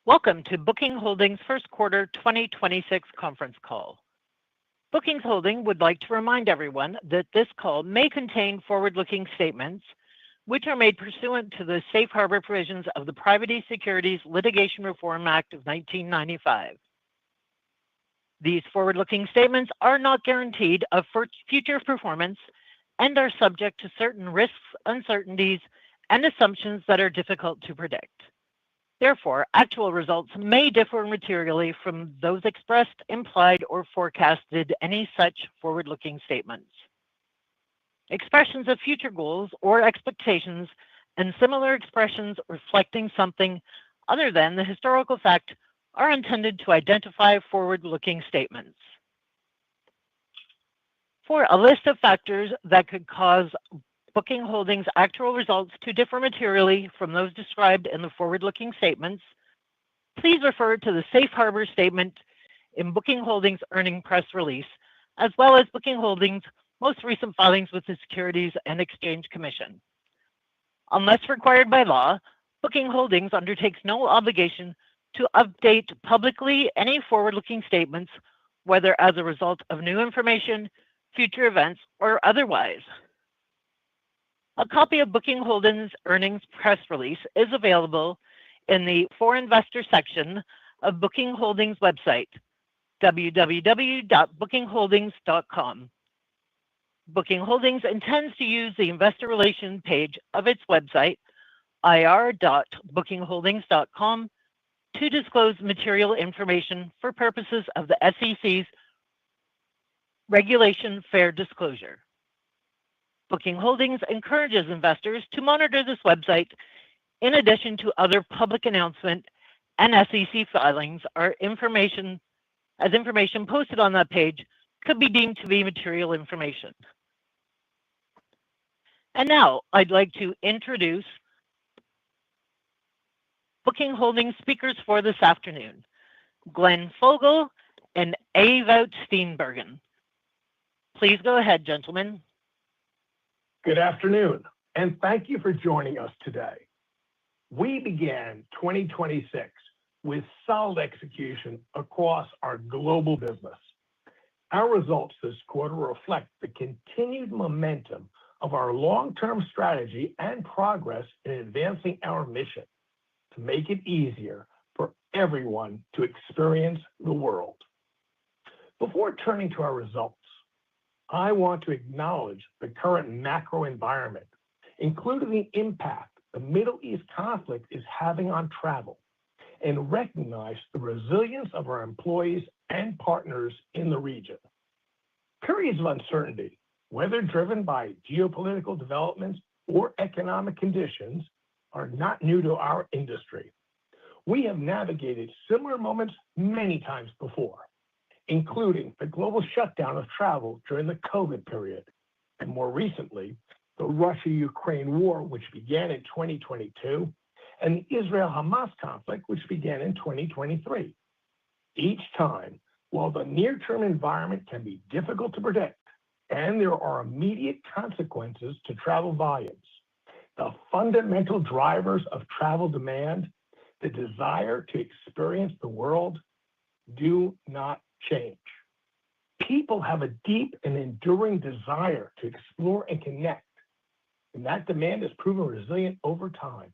Welcome to Booking Holdings' first quarter 2026 conference call. Booking Holdings would like to remind everyone that this call may contain forward-looking statements which are made pursuant to the safe harbor provisions of the Private Securities Litigation Reform Act of 1995. These forward-looking statements are not guaranteed of future performance and are subject to certain risks, uncertainties, and assumptions that are difficult to predict. Therefore, actual results may differ materially from those expressed, implied, or forecasted in any such forward-looking statements. Expressions of future goals or expectations and similar expressions reflecting something other than the historical fact are intended to identify forward-looking statements. For a list of factors that could cause Booking Holdings' actual results to differ materially from those described in the forward-looking statements, please refer to the safe harbor statement in Booking Holdings' earnings press release, as well as Booking Holdings' most recent filings with the Securities and Exchange Commission. Unless required by law, Booking Holdings undertakes no obligation to update publicly any forward-looking statements, whether as a result of new information, future events, or otherwise. A copy of Booking Holdings' earnings press release is available in the For Investors section of Booking Holdings' website, www.bookingholdings.com. Booking Holdings intends to use the investor relations page of its website, ir.bookingholdings.com, to disclose material information for purposes of the SEC's Regulation Fair Disclosure. Booking Holdings encourages investors to monitor this website in addition to other public announcement and SEC filings information posted on that page could be deemed to be material information. And now I'd like to introduce Booking Holdings speakers for this afternoon, Glenn Fogel and Ewout Steenbergen. Please go ahead, gentlemen. Good afternoon, and thank you for joining us today. We began 2026 with solid execution across our global business. Our results this quarter reflect the continued momentum of our long-term strategy and progress in advancing our mission to make it easier for everyone to experience the world. Before turning to our results, I want to acknowledge the current macro environment, including the impact the Middle East conflict is having on travel, and recognize the resilience of our employees and partners in the region. Periods of uncertainty, whether driven by geopolitical developments or economic conditions, are not new to our industry. We have navigated similar moments many times before, including the global shutdown of travel during the COVID period, and more recently, the Russia-Ukraine war, which began in 2022, and the Israel-Hamas conflict, which began in 2023. Each time, while the near-term environment can be difficult to predict, and there are immediate consequences to travel volumes, the fundamental drivers of travel demand, the desire to experience the world, do not change. People have a deep and enduring desire to explore and connect, and that demand has proven resilient over time,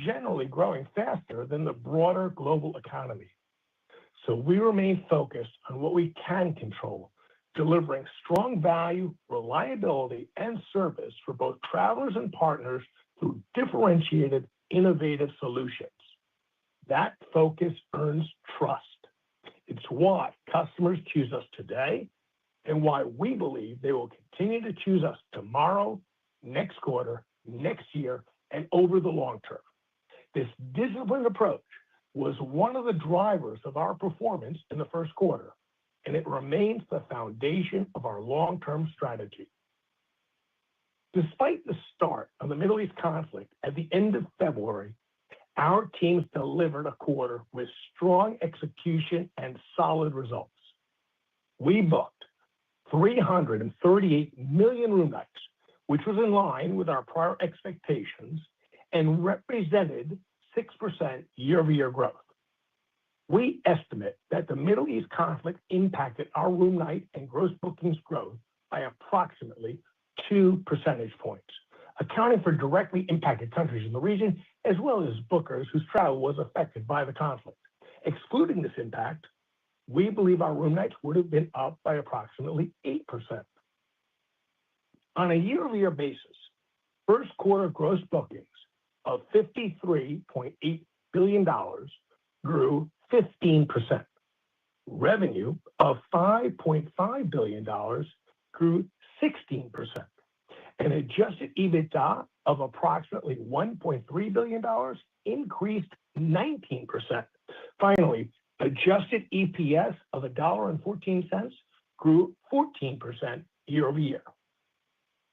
generally growing faster than the broader global economy. So we remain focused on what we can control, delivering strong value, reliability, and service for both travelers and partners through differentiated, innovative solutions. That focus earns trust. It's why customers choose us today and why we believe they will continue to choose us tomorrow, next quarter, next year, and over the long term. This disciplined approach was one of the drivers of our performance in the first quarter, and it remains the foundation of our long-term strategy. Despite the start of the Middle East conflict at the end of February, our teams delivered a quarter with strong execution and solid results. We booked 338 million room nights, which was in line with our prior expectations and represented 6% year-over-year growth. We estimate that the Middle East conflict impacted our room night and gross bookings growth by approximately 2 percentage points, accounting for directly impacted countries in the region, as well as bookers whose travel was affected by the conflict. Excluding this impact, we believe our room nights would have been up by approximately 8%. On a year-over-year basis, first quarter gross bookings of $53.8 billion grew 15%. Revenue of $5.5 billion grew 16%. And adjusted EBITDA of approximately $1.3 billion increased 19%. Finally, adjusted EPS of $1.14 grew 14% year over year.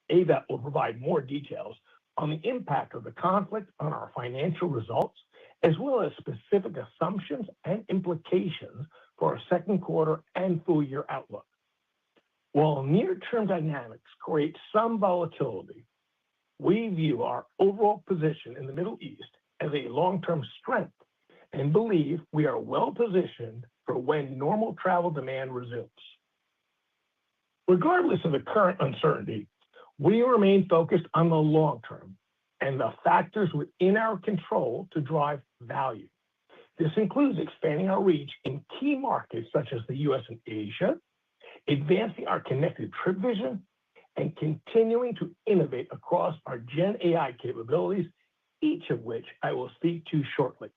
Ava will provide more details on the impact of the conflict on our financial results, as well as specific assumptions and implications for our second quarter and full year outlook. While near-term dynamics create some volatility, we view our overall position in the Middle East as a long-term strength and believe we are well positioned for when normal travel demand resumes. Regardless of the current uncertainty, we remain focused on the long term and the factors within our control to drive value. This includes expanding our reach in key markets such as the U.S. and Asia, advancing our connected trip vision, and continuing to innovate across our Gen AI capabilities, each of which I will speak to shortly.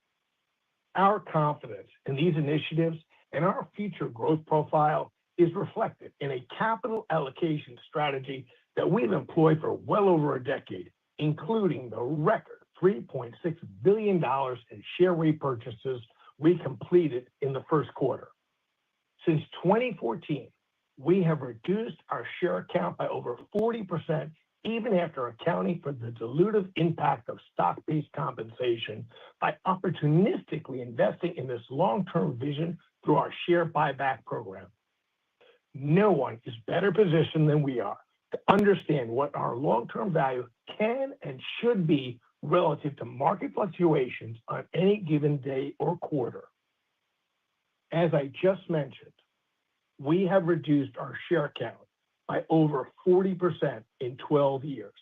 Our confidence in these initiatives and our future growth profile is reflected in a capital allocation strategy that we've employed for well over a decade, including the record $3.6 billion in share repurchases we completed in the first quarter. Since 2014, we have reduced our share count by over 40%, even after accounting for the dilutive impact of stock-based compensation by opportunistically investing in this long-term vision through our share buyback program. No one is better positioned than we are to understand what our long-term value can and should be relative to market fluctuations on any given day or quarter. As I just mentioned, we have reduced our share count by over 40% in 12 years.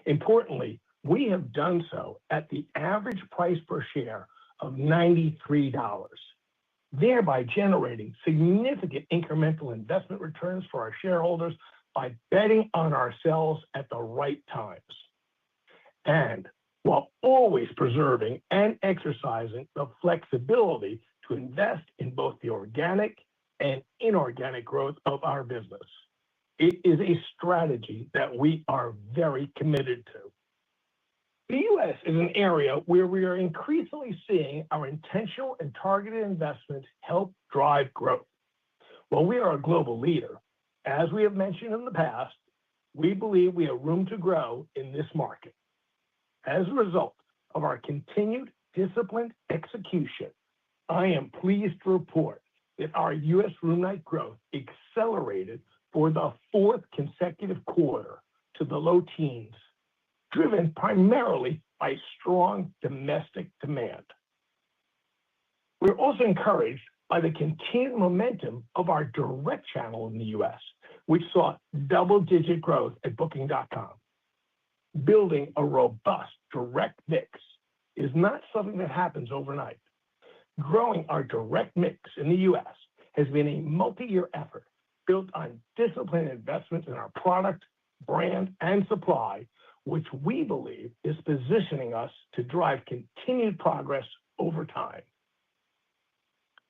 Importantly, we have done so at the average price per share of $93, thereby generating significant incremental investment returns for our shareholders by betting on ourselves at the right times. And while always preserving and exercising the flexibility to invest in both the organic and inorganic growth of our business. It is a strategy that we are very committed to. The U.S. is an area where we are increasingly seeing our intentional and targeted investments help drive growth. While we are a global leader, as we have mentioned in the past, we believe we have room to grow in this market. As a result of our continued disciplined execution, I am pleased to report that our U.S. room night growth accelerated for the fourth consecutive quarter to the low teens, driven primarily by strong domestic demand. We're also encouraged by the continued momentum of our direct channel in the U.S., which saw double-digit growth at Booking.com. Building a robust direct mix is not something that happens overnight. Growing our direct mix in the U.S. has been a multi-year effort built on disciplined investments in our product, brand, and supply, which we believe is positioning us to drive continued progress over time.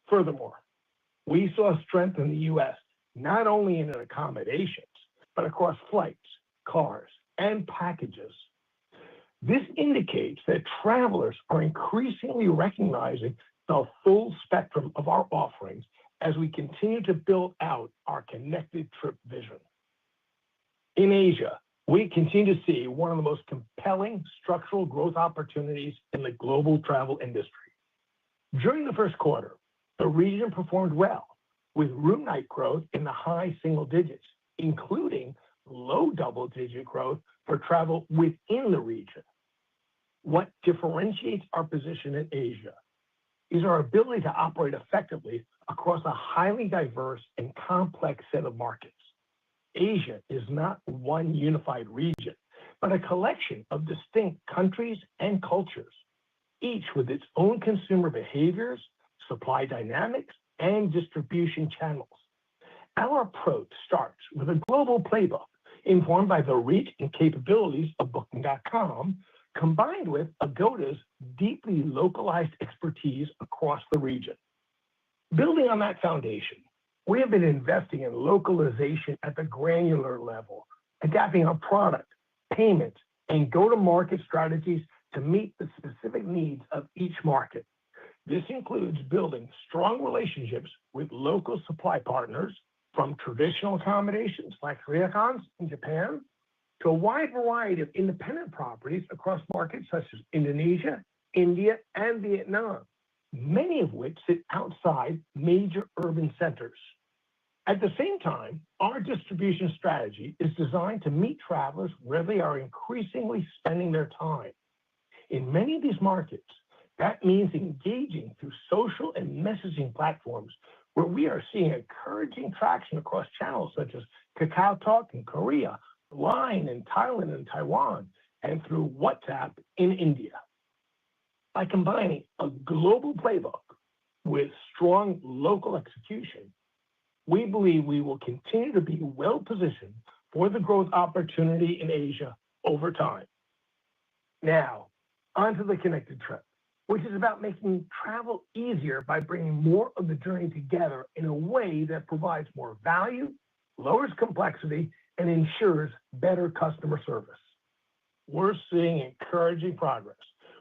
Furthermore, we saw strength in the U.S. not only in accommodations, but across flights, cars, and packages. This indicates that travelers are increasingly recognizing the full spectrum of our offerings as we continue to build out our connected trip vision. In Asia, we continue to see one of the most compelling structural growth opportunities in the global travel industry. During the first quarter, the region performed well, with room night growth in the high single digits, including low double-digit growth for travel within the region. What differentiates our position in Asia is our ability to operate effectively across a highly diverse and complex set of markets. Asia is not one unified region, but a collection of distinct countries and cultures, each with its own consumer behaviors, supply dynamics, and distribution channels. Our approach starts with a global playbook informed by the reach and capabilities of Booking.com, combined with Agoda's deeply localized expertise across the region. Building on that foundation, we have been investing in localization at the granular level, adapting our product, payments, and go-to-market strategies to meet the specific needs of each market. This includes building strong relationships with local supply partners, from traditional accommodations like Kayak in Japan to a wide variety of independent properties across markets such as Indonesia, India, and Vietnam, many of which sit outside major urban centers. At the same time, our distribution strategy is designed to meet travelers where they are increasingly spending their time. In many of these markets, that means engaging through social and messaging platforms where we are seeing encouraging traction across channels such as KakaoTalk in Korea, Line in Thailand and Taiwan, and through WhatsApp in India. By combining a global playbook with strong local execution, we believe we will continue to be well-positioned for the growth opportunity in Asia over time. Now, onto the Connected Trip, which is about making travel easier by bringing more of the journey together in a way that provides more value, lowers complexity, and ensures better customer service. We're seeing encouraging progress,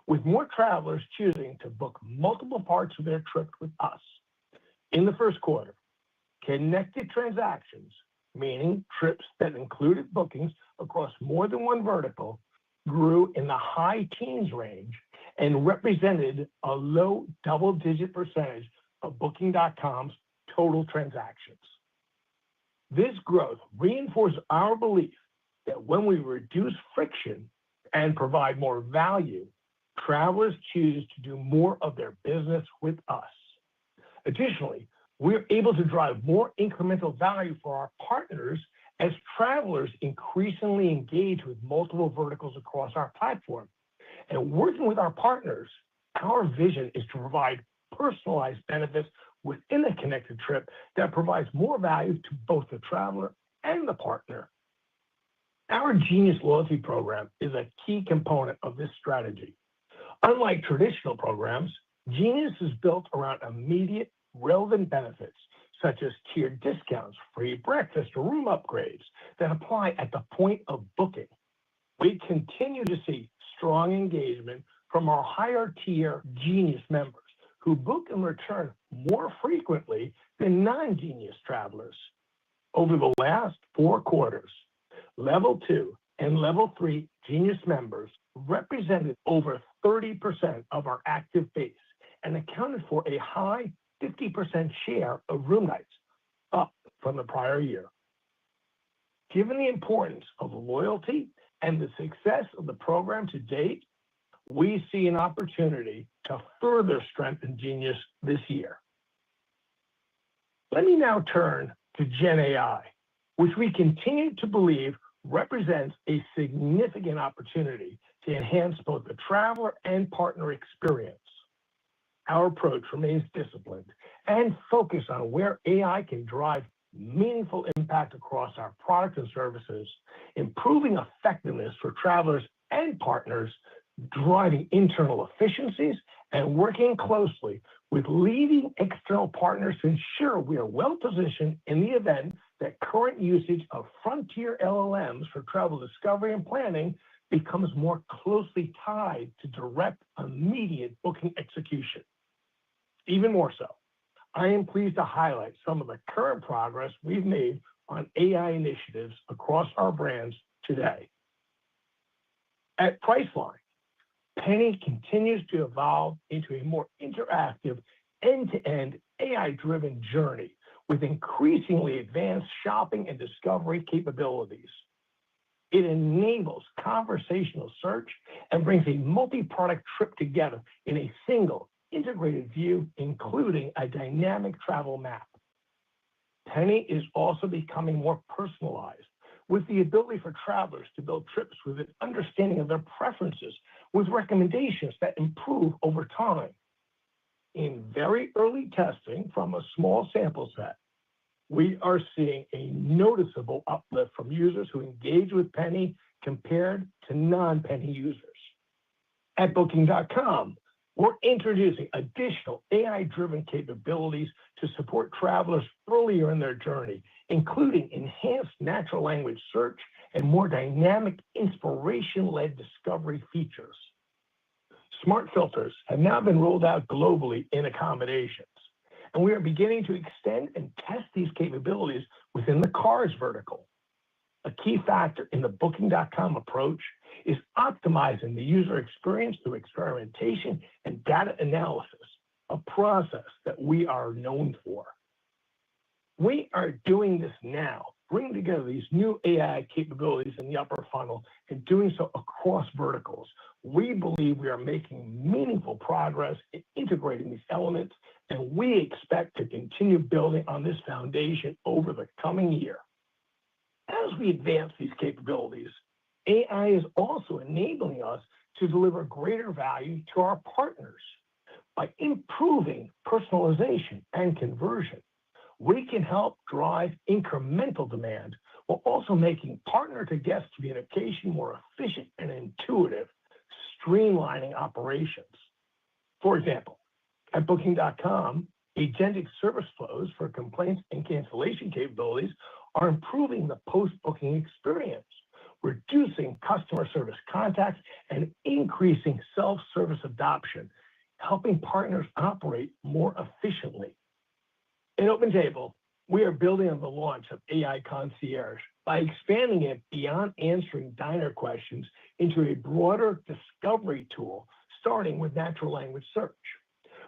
with more travelers choosing to book multiple parts of their trip with us. In the first quarter, connected transactions, meaning trips that included bookings across more than one vertical, grew in the high teens range and represented a low double-digit percentage of Booking.com's total transactions. This growth reinforces our belief that when we reduce friction and provide more value, travelers choose to do more of their business with us. Additionally, we're able to drive more incremental value for our partners as travelers increasingly engage with multiple verticals across our platform. And working with our partners, our vision is to provide personalized benefits within a connected trip that provides more value to both the traveler and the partner. Our Genius loyalty program is a key component of this strategy. Unlike traditional programs, Genius is built around immediate, relevant benefits, such as tiered discounts, free breakfast, or room upgrades that apply at the point of booking. We continue to see strong engagement from our higher tier Genius members who book and return more frequently than non-Genius travelers. Over the last 4 quarters, Level 2 and Level 3 Genius members represented over 30% of our active base and accounted for a high 50% share of room nights, up from the prior year. Given the importance of loyalty and the success of the program to date, we see an opportunity to further strengthen Genius this year. Let me now turn to Gen AI, which we continue to believe represents a significant opportunity to enhance both the traveler and partner experience. Our approach remains disciplined and focused on where AI can drive meaningful impact across our products and services, improving effectiveness for travelers and partners, driving internal efficiencies, and working closely with leading external partners to ensure we are well-positioned in the event that current usage of frontier LLMs for travel discovery and planning becomes more closely tied to direct, immediate booking execution. Even more so, I am pleased to highlight some of the current progress we've made on AI initiatives across our brands today. At Priceline, Penny continues to evolve into a more interactive, end-to-end AI-driven journey with increasingly advanced shopping and discovery capabilities. It enables conversational search and brings a multi-product trip together in a single, integrated view, including a dynamic travel map. Penny is also becoming more personalized, with the ability for travelers to build trips with an understanding of their preferences, with recommendations that improve over time. In very early testing from a small sample set, we are seeing a noticeable uplift from users who engage with Penny compared to non-Penny users. At Booking.com, we're introducing additional AI-driven capabilities to support travelers earlier in their journey, including enhanced natural language search and more dynamic inspiration-led discovery features. Smart filters have now been rolled out globally in accommodations, and we are beginning to extend and test these capabilities within the cars vertical. A key factor in the Booking.com approach is optimizing the user experience through experimentation and data analysis, a process that we are known for. We are doing this now, bringing together these new AI capabilities in the upper funnel and doing so across verticals. We believe we are making meaningful progress in integrating these elements, and we expect to continue building on this foundation over the coming year. As we advance these capabilities, AI is also enabling us to deliver greater value to our partners. By improving personalization and conversion, we can help drive incremental demand while also making partner-to-guest communication more efficient and intuitive, streamlining operations. For example, at Booking.com, agentic service flows for complaints and cancellation capabilities are improving the post-booking experience, reducing customer service contacts, and increasing self-service adoption, helping partners operate more efficiently. In OpenTable, we are building on the launch of AI Concierge by expanding it beyond answering diner questions into a broader discovery tool, starting with natural language search.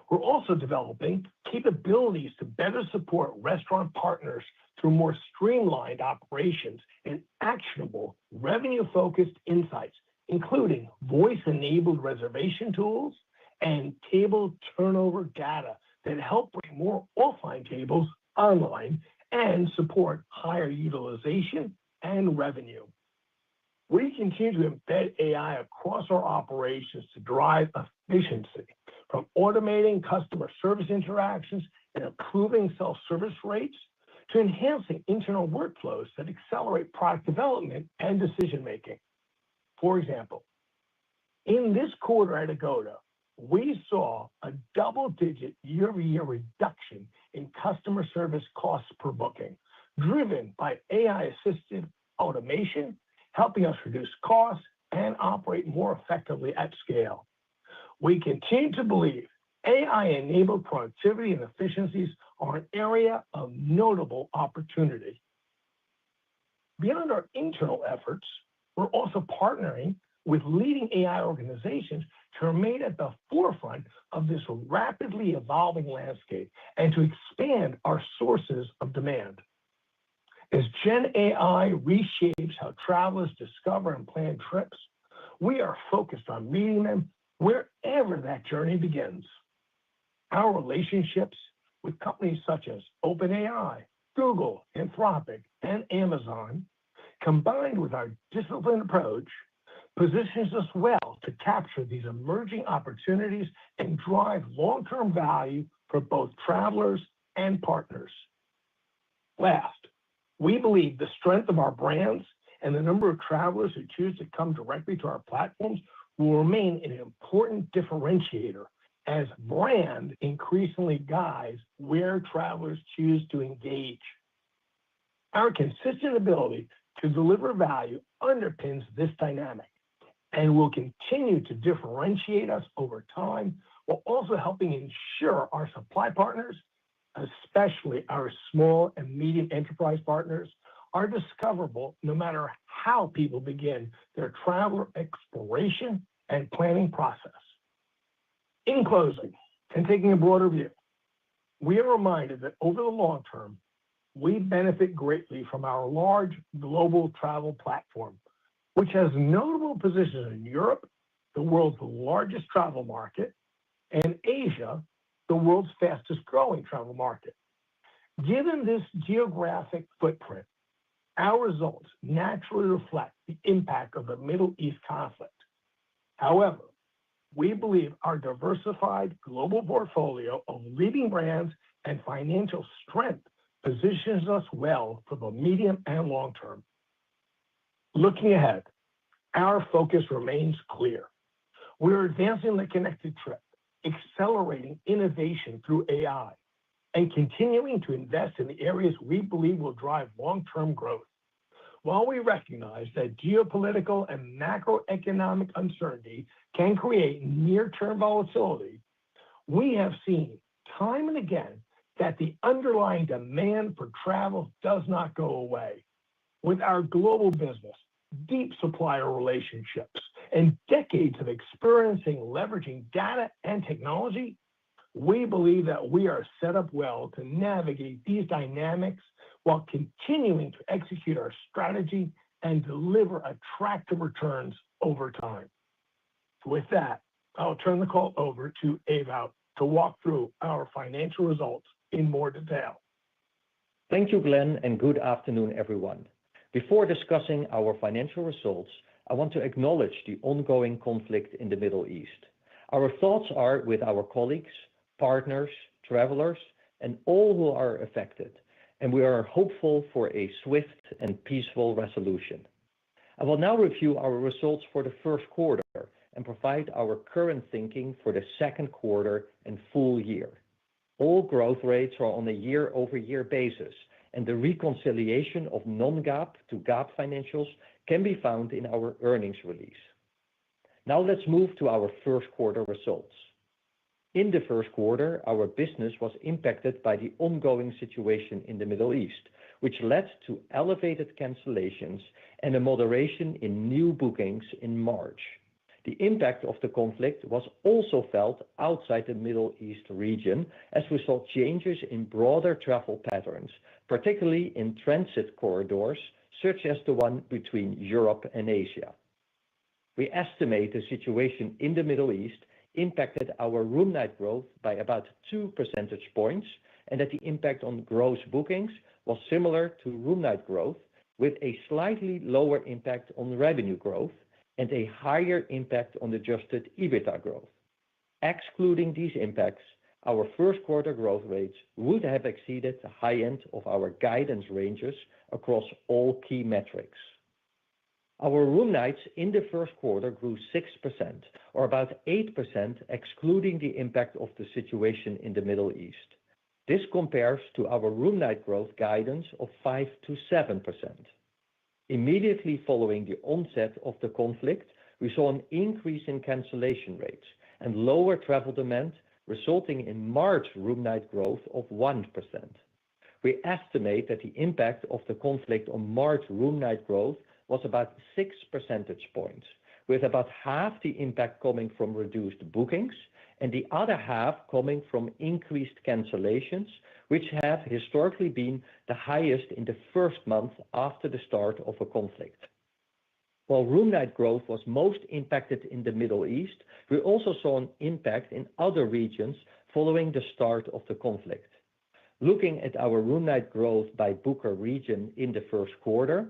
We're also developing capabilities to better support restaurant partners through more streamlined operations and actionable, revenue-focused insights, including voice-enabled reservation tools and table turnover data that help bring more offline tables online and support higher utilization and revenue. We continue to embed AI across our operations to drive efficiency, from automating customer service interactions and improving self-service rates to enhancing internal workflows that accelerate product development and decision-making. For example, in this quarter at Agoda, we saw a double-digit year-over-year reduction in customer service costs per booking, driven by AI-assisted automation, helping us reduce costs and operate more effectively at scale. We continue to believe AI-enabled productivity and efficiencies are an area of notable opportunity. Beyond our internal efforts, we're also partnering with leading AI organizations to remain at the forefront of this rapidly evolving landscape and to expand our sources of demand. As Gen AI reshapes how travelers discover and plan trips, we are focused on meeting them wherever that journey begins. Our relationships with companies such as OpenAI, Google, Anthropic, and Amazon, combined with our disciplined approach, positions us well to capture these emerging opportunities and drive long-term value for both travelers and partners. Last, we believe the strength of our brands and the number of travelers who choose to come directly to our platforms will remain an important differentiator as brand increasingly guides where travelers choose to engage. Our consistent ability to deliver value underpins this dynamic and will continue to differentiate us over time while also helping ensure our supply partners, especially our small and medium enterprise partners, are discoverable no matter how people begin their traveler exploration and planning process. In closing, and taking a broader view, we are reminded that over the long term, we benefit greatly from our large global travel platform, which has notable positions in Europe, the world's largest travel market, and Asia, the world's fastest growing travel market. Given this geographic footprint, our results naturally reflect the impact of the Middle East conflict. However, we believe our diversified global portfolio of leading brands and financial strength positions us well for the medium and long term. Looking ahead, our focus remains clear. We're advancing the connected trip, accelerating innovation through AI, and continuing to invest in the areas we believe will drive long-term growth. While we recognize that geopolitical and macroeconomic uncertainty can create near-term volatility, we have seen time and again that the underlying demand for travel does not go away. With our global business, deep supplier relationships, and decades of experience in leveraging data and technology, we believe that we are set up well to navigate these dynamics while continuing to execute our strategy and deliver attractive returns over time. With that, I'll turn the call over to Ewout to walk through our financial results in more detail. Thank you, Glenn, and good afternoon, everyone. Before discussing our financial results, I want to acknowledge the ongoing conflict in the Middle East. Our thoughts are with our colleagues, partners, travelers, and all who are affected, and we are hopeful for a swift and peaceful resolution. I will now review our results for the first quarter and provide our current thinking for the second quarter and full year. All growth rates are on a year-over-year basis, and the reconciliation of non-GAAP to GAAP financials can be found in our earnings release. Now let's move to our first quarter results. In the first quarter, our business was impacted by the ongoing situation in the Middle East, which led to elevated cancellations and a moderation in new bookings in March. The impact of the conflict was also felt outside the Middle East region as we saw changes in broader travel patterns, particularly in transit corridors such as the one between Europe and Asia. We estimate the situation in the Middle East impacted our room night growth by about 2 percentage points, and that the impact on gross bookings was similar to room night growth, with a slightly lower impact on revenue growth and a higher impact on adjusted EBITDA growth. Excluding these impacts, our first quarter growth rates would have exceeded the high end of our guidance ranges across all key metrics. Our room nights in the first quarter grew 6%, or about 8% excluding the impact of the situation in the Middle East. This compares to our room night growth guidance of 5 to 7%. Immediately following the onset of the conflict, we saw an increase in cancellation rates and lower travel demand, resulting in March room night growth of 1%. We estimate that the impact of the conflict on March room night growth was about 6 percentage points, with about half the impact coming from reduced bookings and the other half coming from increased cancellations, which have historically been the highest in the first month after the start of a conflict. While room night growth was most impacted in the Middle East, we also saw an impact in other regions following the start of the conflict. Looking at our room night growth by booker region in the first quarter,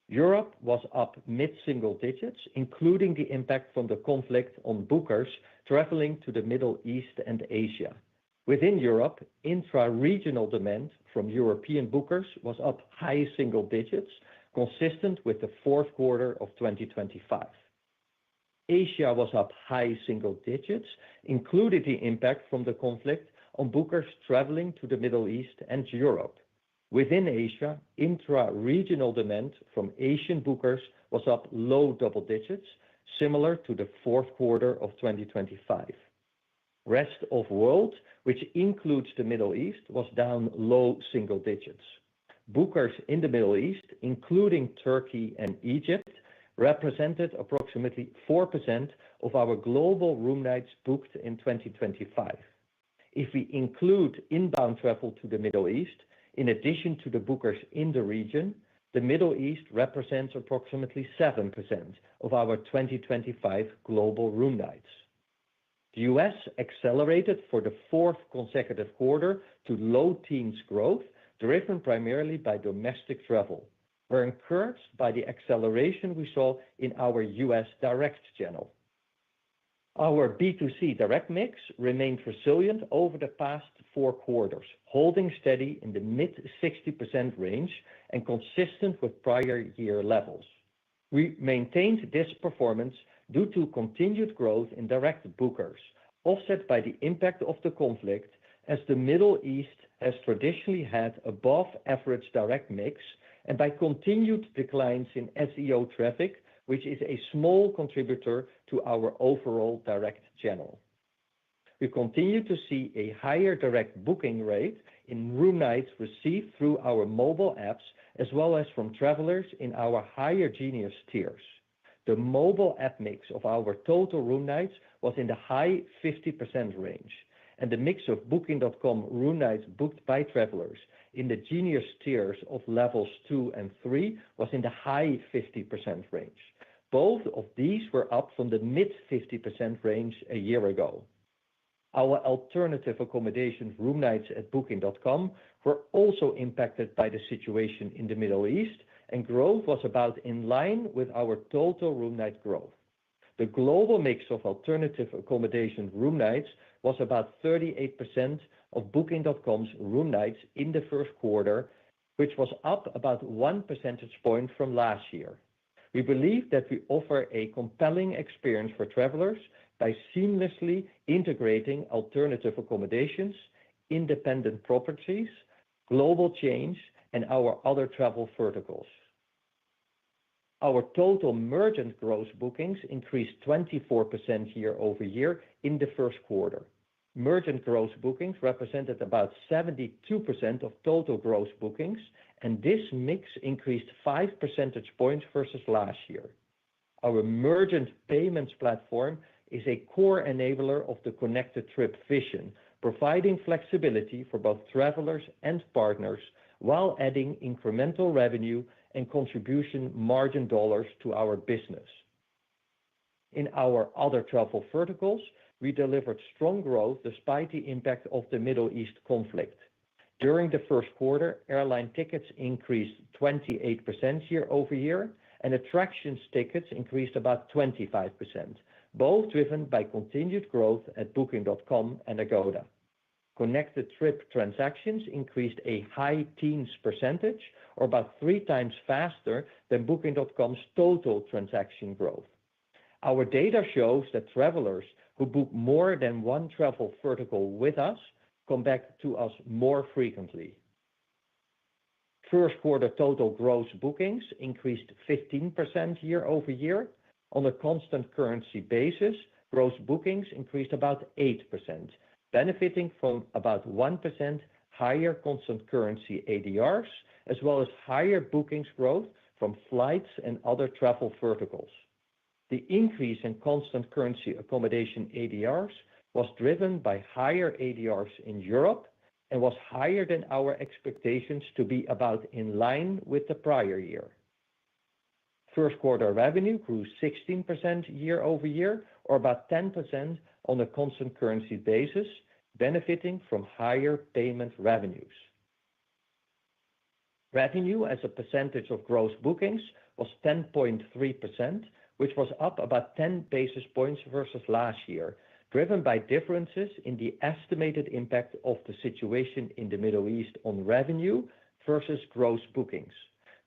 Europe was up mid-single digits, including the impact from the conflict on bookers traveling to the Middle East and Asia. Within Europe, intra-regional demand from European bookers was up high single digits, consistent with the fourth quarter of 2025. Asia was up high single digits, including the impact from the conflict on bookers traveling to the Middle East and Europe. Within Asia, intra-regional demand from Asian bookers was up low double digits, similar to the fourth quarter of 2025. Rest of world, which includes the Middle East, was down low single digits. Bookers in the Middle East, including Turkey and Egypt, represented approximately 4% of our global room nights booked in 2025. If we include inbound travel to the Middle East, in addition to the bookers in the region, the Middle East represents approximately 7% of our 2025 global room nights. The US accelerated for the fourth consecutive quarter to low teens growth, driven primarily by domestic travel. We're encouraged by the acceleration we saw in our US direct channel. Our B2C direct mix remained resilient over the past 4 quarters, holding steady in the mid-60% range and consistent with prior year levels. We maintained this performance due to continued growth in direct bookers, offset by the impact of the conflict, as the Middle East has traditionally had above-average direct mix, and by continued declines in SEO traffic, which is a small contributor to our overall direct channel. We continue to see a higher direct booking rate in room nights received through our mobile apps, as well as from travelers in our higher Genius tiers. The mobile app mix of our total room nights was in the high 50% range, and the mix of Booking.com room nights booked by travelers in the Genius tiers of levels 2 and 3 was in the high 50% range. Both of these were up from the mid-50% range a year ago. Our alternative accommodation room nights at Booking.com were also impacted by the situation in the Middle East, and growth was about in line with our total room night growth. The global mix of alternative accommodation room nights was about 38% of Booking.com's room nights in the first quarter, which was up about 1 percentage point from last year. We believe that we offer a compelling experience for travelers by seamlessly integrating alternative accommodations, independent properties, global chains, and our other travel verticals. Our total merchant gross bookings increased 24% year-over-year in the first quarter. Merchant gross bookings represented about 72% of total gross bookings, and this mix increased 5 percentage points versus last year. Our merchant payments platform is a core enabler of the Connected Trip vision, providing flexibility for both travelers and partners while adding incremental revenue and contribution margin dollars to our business. In our other travel verticals, we delivered strong growth despite the impact of the Middle East conflict. During the first quarter, airline tickets increased 28% year-over-year, and attractions tickets increased about 25%, both driven by continued growth at Booking.com and Agoda. Connected Trip transactions increased a high teens percentage, or about 3 times faster than Booking.com's total transaction growth. Our data shows that travelers who book more than one travel vertical with us come back to us more frequently. First quarter total gross bookings increased 15% year-over-year. On a constant currency basis, gross bookings increased about 8%, benefiting from about 1% higher constant currency ADRs, as well as higher bookings growth from flights and other travel verticals. The increase in constant currency accommodation ADRs was driven by higher ADRs in Europe and was higher than our expectations to be about in line with the prior year. First quarter revenue grew 16% year-over-year, or about 10% on a constant currency basis, benefiting from higher payment revenues. Revenue as a percentage of gross bookings was 10.3%, which was up about 10 basis points versus last year, driven by differences in the estimated impact of the situation in the Middle East on revenue versus gross bookings.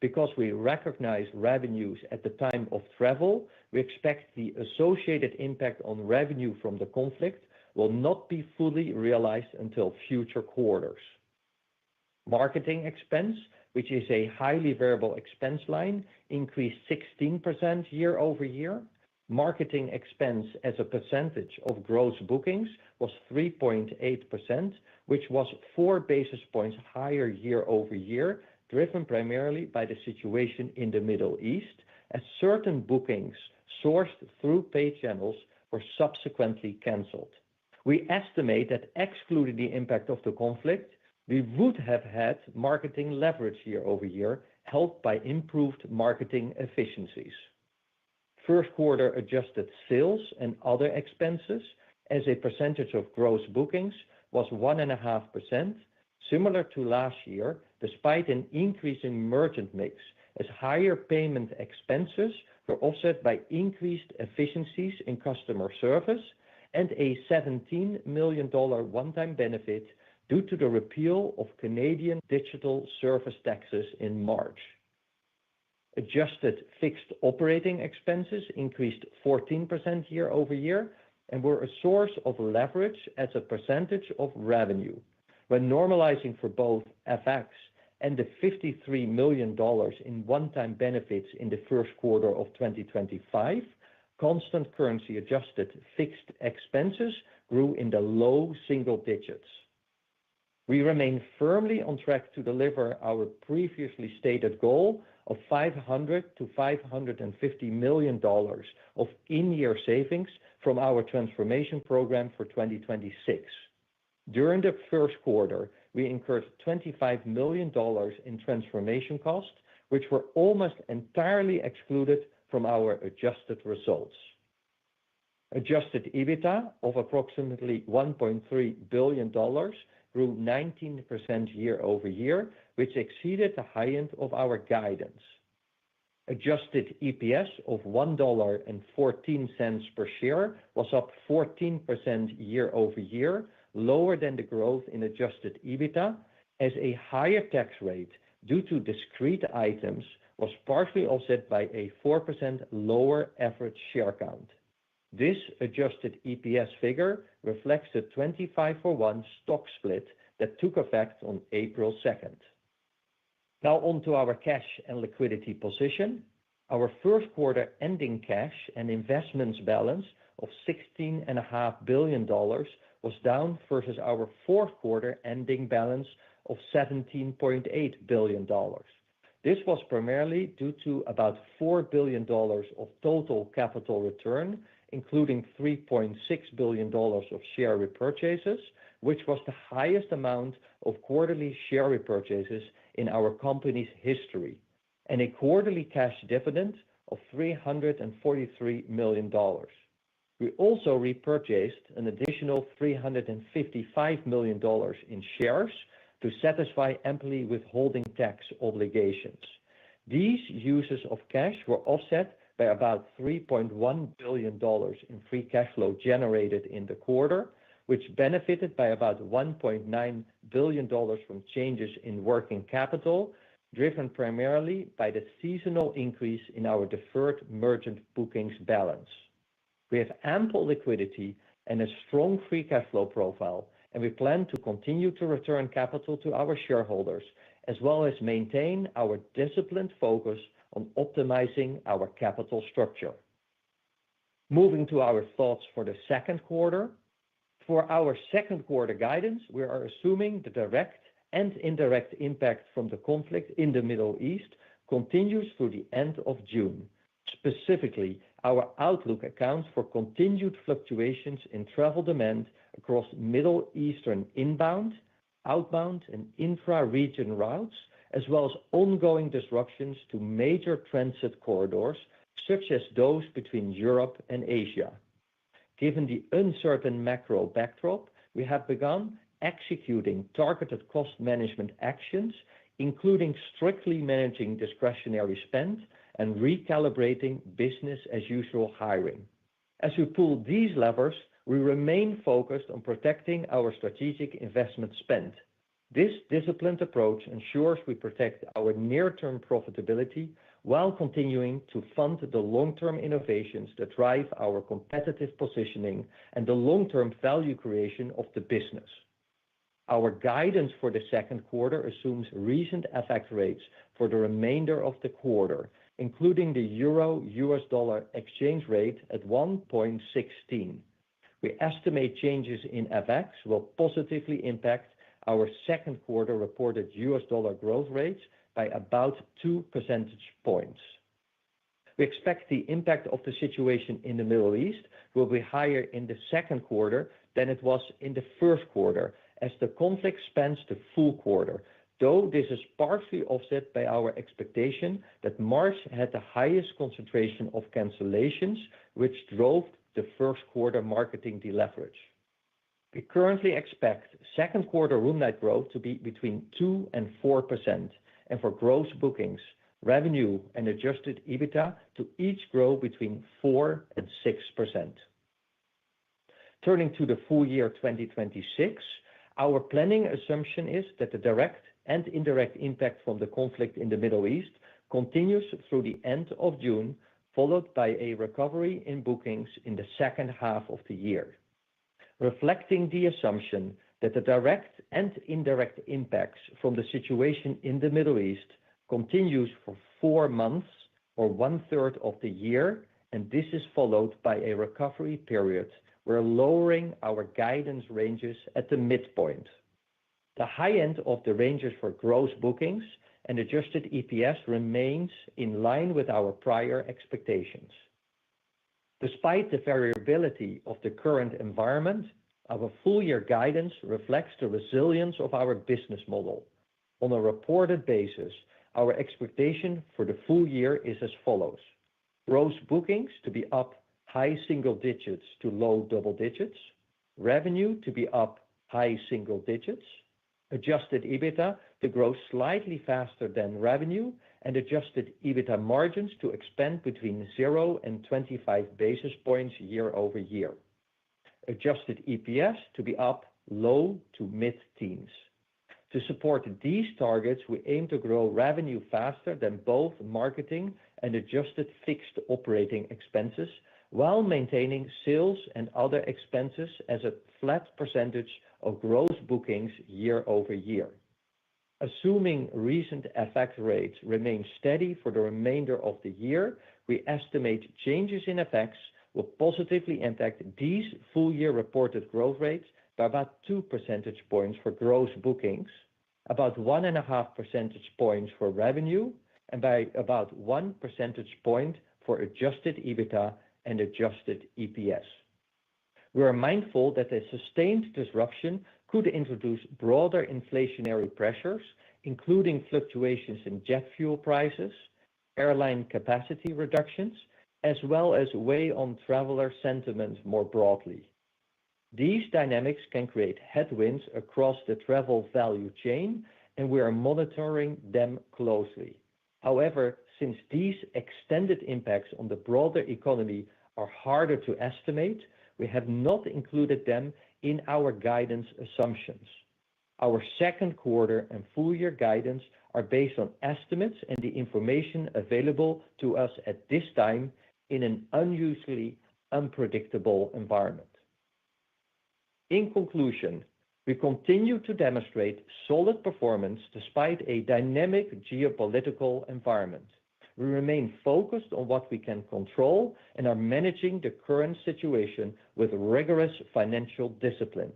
Because we recognize revenues at the time of travel, we expect the associated impact on revenue from the conflict will not be fully realized until future quarters. Marketing expense, which is a highly variable expense line, increased 16% year-over-year. Marketing expense as a percentage of gross bookings was 3.8%, which was 4 basis points higher year-over-year, driven primarily by the situation in the Middle East, as certain bookings sourced through paid channels were subsequently canceled. We estimate that excluding the impact of the conflict, we would have had marketing leverage year-over-year, helped by improved marketing efficiencies. First quarter adjusted sales and other expenses as a percentage of gross bookings was 1.5%, similar to last year, despite an increase in merchant mix, as higher payment expenses were offset by increased efficiencies in customer service and a $17 million one-time benefit due to the repeal of Canadian digital service taxes in March. Adjusted fixed operating expenses increased 14% year over year and were a source of leverage as a percentage of revenue. When normalizing for both FX and the $53 million in one-time benefits in the first quarter of 2025, constant currency adjusted fixed expenses grew in the low single digits. We remain firmly on track to deliver our previously stated goal of $500 to $550 million of in-year savings from our transformation program for 2026. During the first quarter, we incurred $25 million in transformation costs, which were almost entirely excluded from our adjusted results. Adjusted EBITDA of approximately $1.3 billion grew 19% year over year, which exceeded the high end of our guidance. Adjusted EPS of $1.14 per share was up 14% year over year, lower than the growth in adjusted EBITDA, as a higher tax rate due to discrete items was partially offset by a 4% lower average share count. This adjusted EPS figure reflects the 25-for-1 stock split that took effect on April 2nd. Now on to our cash and liquidity position. Our first quarter ending cash and investments balance of $16.5 billion was down versus our fourth quarter ending balance of $17.8 billion. This was primarily due to about $4 billion of total capital return, including $3.6 billion of share repurchases, which was the highest amount of quarterly share repurchases in our company's history, and a quarterly cash dividend of $343 million. We also repurchased an additional $355 million in shares to satisfy employee withholding tax obligations. These uses of cash were offset by about $3.1 billion in free cash flow generated in the quarter, which benefited by about $1.9 billion from changes in working capital, driven primarily by the seasonal increase in our deferred merchant bookings balance. We have ample liquidity and a strong free cash flow profile, and we plan to continue to return capital to our shareholders, as well as maintain our disciplined focus on optimizing our capital structure. Moving to our thoughts for the second quarter. For our second quarter guidance, we are assuming the direct and indirect impact from the conflict in the Middle East continues through the end of June. Specifically, our outlook accounts for continued fluctuations in travel demand across Middle Eastern inbound, outbound, and intra-region routes, as well as ongoing disruptions to major transit corridors, such as those between Europe and Asia. Given the uncertain macro backdrop, we have begun executing targeted cost management actions, including strictly managing discretionary spend and recalibrating business as usual hiring. As we pull these levers, we remain focused on protecting our strategic investment spend. This disciplined approach ensures we protect our near-term profitability while continuing to fund the long-term innovations that drive our competitive positioning and the long-term value creation of the business. Our guidance for the second quarter assumes recent FX rates for the remainder of the quarter, including the euro-US dollar exchange rate at 1.16. We estimate changes in FX will positively impact our second quarter reported US dollar growth rates by about 2 percentage points. We expect the impact of the situation in the Middle East will be higher in the second quarter than it was in the first quarter, as the conflict spans the full quarter, though this is partially offset by our expectation that March had the highest concentration of cancellations, which drove the first quarter marketing deleverage. We currently expect second quarter room night growth to be between 2% and 4%, and for gross bookings, revenue, and adjusted EBITDA to each grow between 4% and 6%. Turning to the full year 2026, our planning assumption is that the direct and indirect impact from the conflict in the Middle East continues through the end of June, followed by a recovery in bookings in the second half of the year. Reflecting the assumption that the direct and indirect impacts from the situation in the Middle East continues for 4 months or 1/3 of the year, and this is followed by a recovery period, we're lowering our guidance ranges at the midpoint. The high end of the ranges for gross bookings and adjusted EPS remains in line with our prior expectations. Despite the variability of the current environment, our full-year guidance reflects the resilience of our business model. On a reported basis, our expectation for the full year is as follows: gross bookings to be up high single digits to low double digits, revenue to be up high single digits, adjusted EBITDA to grow slightly faster than revenue, and adjusted EBITDA margins to expand between 0 and 25 basis points year-over-year. Adjusted EPS to be up low to mid-teens. To support these targets, we aim to grow revenue faster than both marketing and adjusted fixed operating expenses while maintaining sales and other expenses as a flat percentage of gross bookings year-over-year. Assuming recent FX rates remain steady for the remainder of the year, we estimate changes in FX will positively impact these full-year reported growth rates by about 2 percentage points for gross bookings, about 1.5 percentage points for revenue, and by about 1 percentage point for adjusted EBITDA and adjusted EPS. We are mindful that a sustained disruption could introduce broader inflationary pressures, including fluctuations in jet fuel prices, airline capacity reductions, as well as weigh on traveler sentiment more broadly. These dynamics can create headwinds across the travel value chain, and we are monitoring them closely. However, since these extended impacts on the broader economy are harder to estimate, we have not included them in our guidance assumptions. Our second quarter and full-year guidance are based on estimates and the information available to us at this time in an unusually unpredictable environment. In conclusion, we continue to demonstrate solid performance despite a dynamic geopolitical environment. We remain focused on what we can control and are managing the current situation with rigorous financial discipline.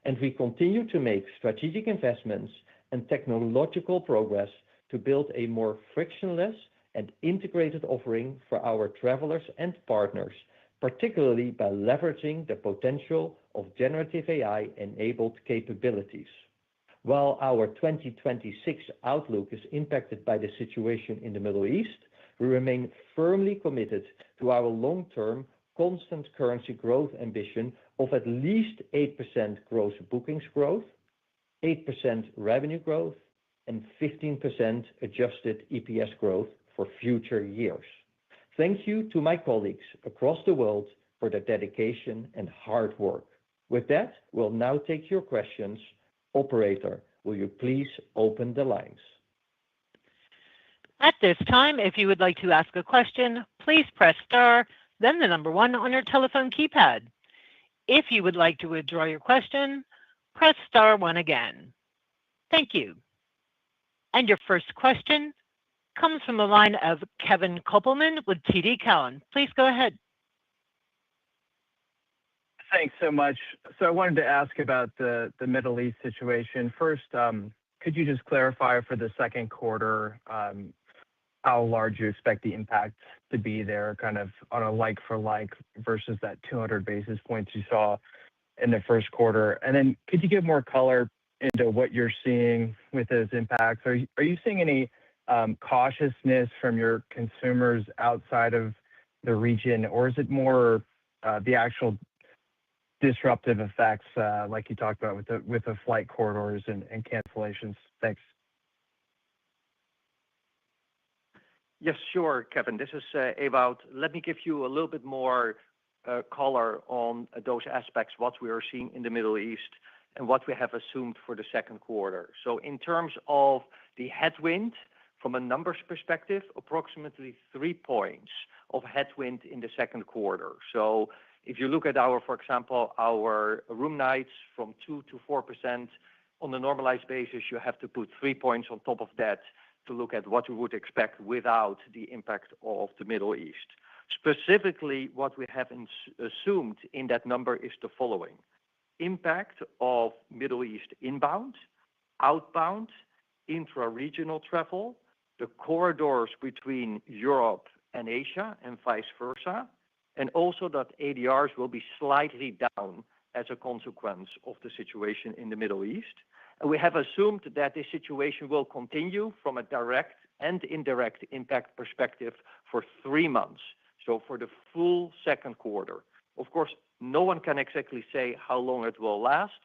And we continue to make strategic investments and technological progress to build a more frictionless and integrated offering for our travelers and partners, particularly by leveraging the potential of generative AI-enabled capabilities. While our 2026 outlook is impacted by the situation in the Middle East, we remain firmly committed to our long-term constant currency growth ambition of at least 8% gross bookings growth, 8% revenue growth, and 15% adjusted EPS growth for future years. Thank you to my colleagues across the world for their dedication and hard work. With that, we'll now take your questions. Operator, will you please open the lines? At this time, if you would like to ask a question, please press star, then the number 1 on your telephone keypad. If you would like to withdraw your question, press star 1 again. Thank you. And your first question comes from the line of Kevin Kopelman with TD Cowen. Please go ahead. Thanks so much. So I wanted to ask about the Middle East situation. First, could you just clarify for the second quarter how large you expect the impact to be there, kind of on a like-for-like versus that 200 basis points you saw in the first quarter? And then could you give more color into what you're seeing with those impacts? Are you seeing any cautiousness from your consumers outside of the region, or is it more the actual disruptive effects, like you talked about with the flight corridors and cancellations? Thanks. Yes, sure, Kevin. This is Ewout. Let me give you a little bit more color on those aspects, what we are seeing in the Middle East and what we have assumed for the second quarter. So in terms of the headwind, from a numbers perspective, approximately 3 points of headwind in the second quarter. So if you look at for example, our room nights from 2 to 4% on a normalized basis, you have to put 3 points on top of that to look at what we would expect without the impact of the Middle East. Specifically, what we have assumed in that number is the following: impact of Middle East inbound, outbound, intra-regional travel, the corridors between Europe and Asia and vice versa, and also that ADRs will be slightly down as a consequence of the situation in the Middle East. And we have assumed that this situation will continue from a direct and indirect impact perspective for 3 months, so for the full second quarter. Of course, no one can exactly say how long it will last.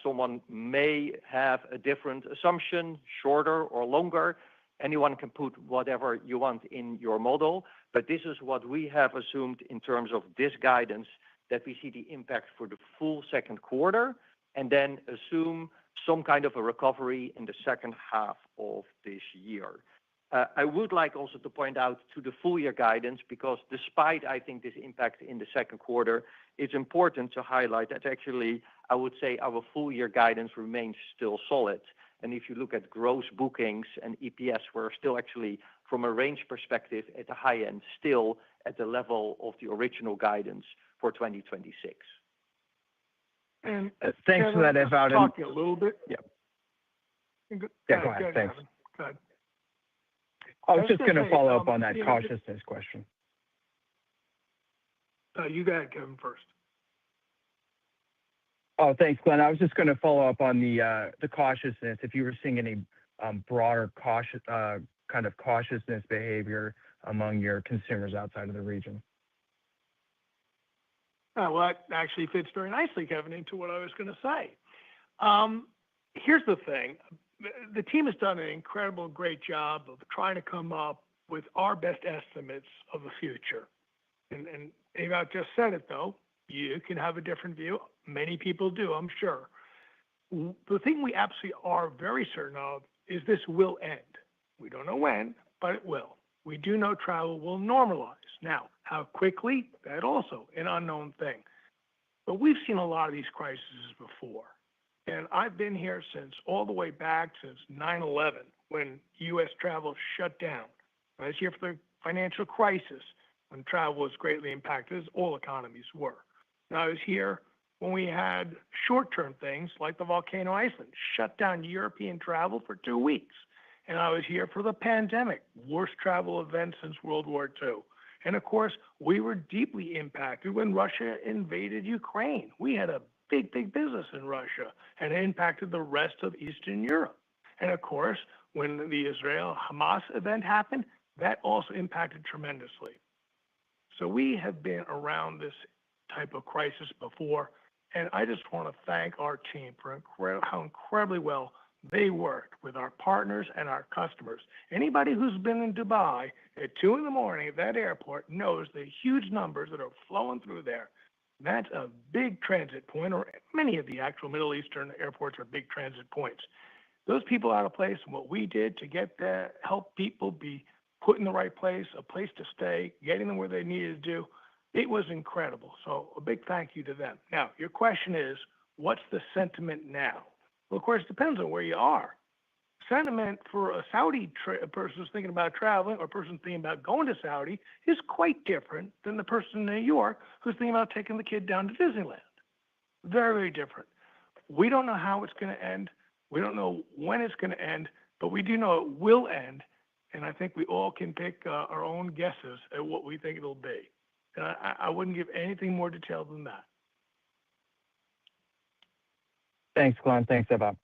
Someone may have a different assumption, shorter or longer. Anyone can put whatever you want in your model, but this is what we have assumed in terms of this guidance, that we see the impact for the full second quarter, and then assume some kind of a recovery in the second half of this year. I would like also to point out to the full year guidance, because despite, I think, this impact in the second quarter, it's important to highlight that actually, I would say our full year guidance remains still solid. And if you look at gross bookings and EPS, we're still actually, from a range perspective, at the high end, still at the level of the original guidance for 2026. And Thanks for that, Ewout. Talking a little bit. Yeah. Go ahead. Thanks. Go ahead. I was just going to follow up on that cautiousness question. You go ahead, Kevin, first. Oh, thanks, Glenn. I was just going to follow up on the cautiousness. If you were seeing any broader kind of cautiousness behavior among your consumers outside of the region. Well, that actually fits very nicely, Kevin, into what I was going to say. Here's the thing. The team has done an incredible, great job of trying to come up with our best estimates of the future. And Ewout just said it, though. You can have a different view. Many people do, I'm sure. The thing we absolutely are very certain of is this will end. We don't know when, but it will. We do know travel will normalize. Now, how quickly? That also an unknown thing. But we've seen a lot of these crises before. And I've been here since all the way back since 9/11, when U.S. travel shut down. I was here for the financial crisis, when travel was greatly impacted, as all economies were. And I was here when we had short-term things like the volcano Iceland shut down European travel for 2 weeks. And I was here for the pandemic, worst travel event since World War II. And of course, we were deeply impacted when Russia invaded Ukraine. We had a big business in Russia, and it impacted the rest of Eastern Europe. And of course, when the Israel-Hamas event happened, that also impacted tremendously. So we have been around this type of crisis before, and I just want to thank our team for how incredibly well they worked with our partners and our customers. Anybody who's been in Dubai at 2 a.m. at that airport knows the huge numbers that are flowing through there. That's a big transit point, or many of the actual Middle Eastern airports are big transit points. Those people out of place, and what we did to get there, help people be put in the right place, a place to stay, getting them where they needed to do, it was incredible. So a big thank you to them. Now, your question is, what's the sentiment now? Well, of course, it depends on where you are. Sentiment for a Saudi person who's thinking about traveling, or a person thinking about going to Saudi, is quite different than the person in New York who's thinking about taking the kid down to Disneyland. Very different. We don't know how it's going to end. We don't know when it's going to end, but we do know it will end. And I think we all can pick our own guesses at what we think it'll be. And I wouldn't give anything more detail than that. Thanks, Glenn. Thanks, Ewout.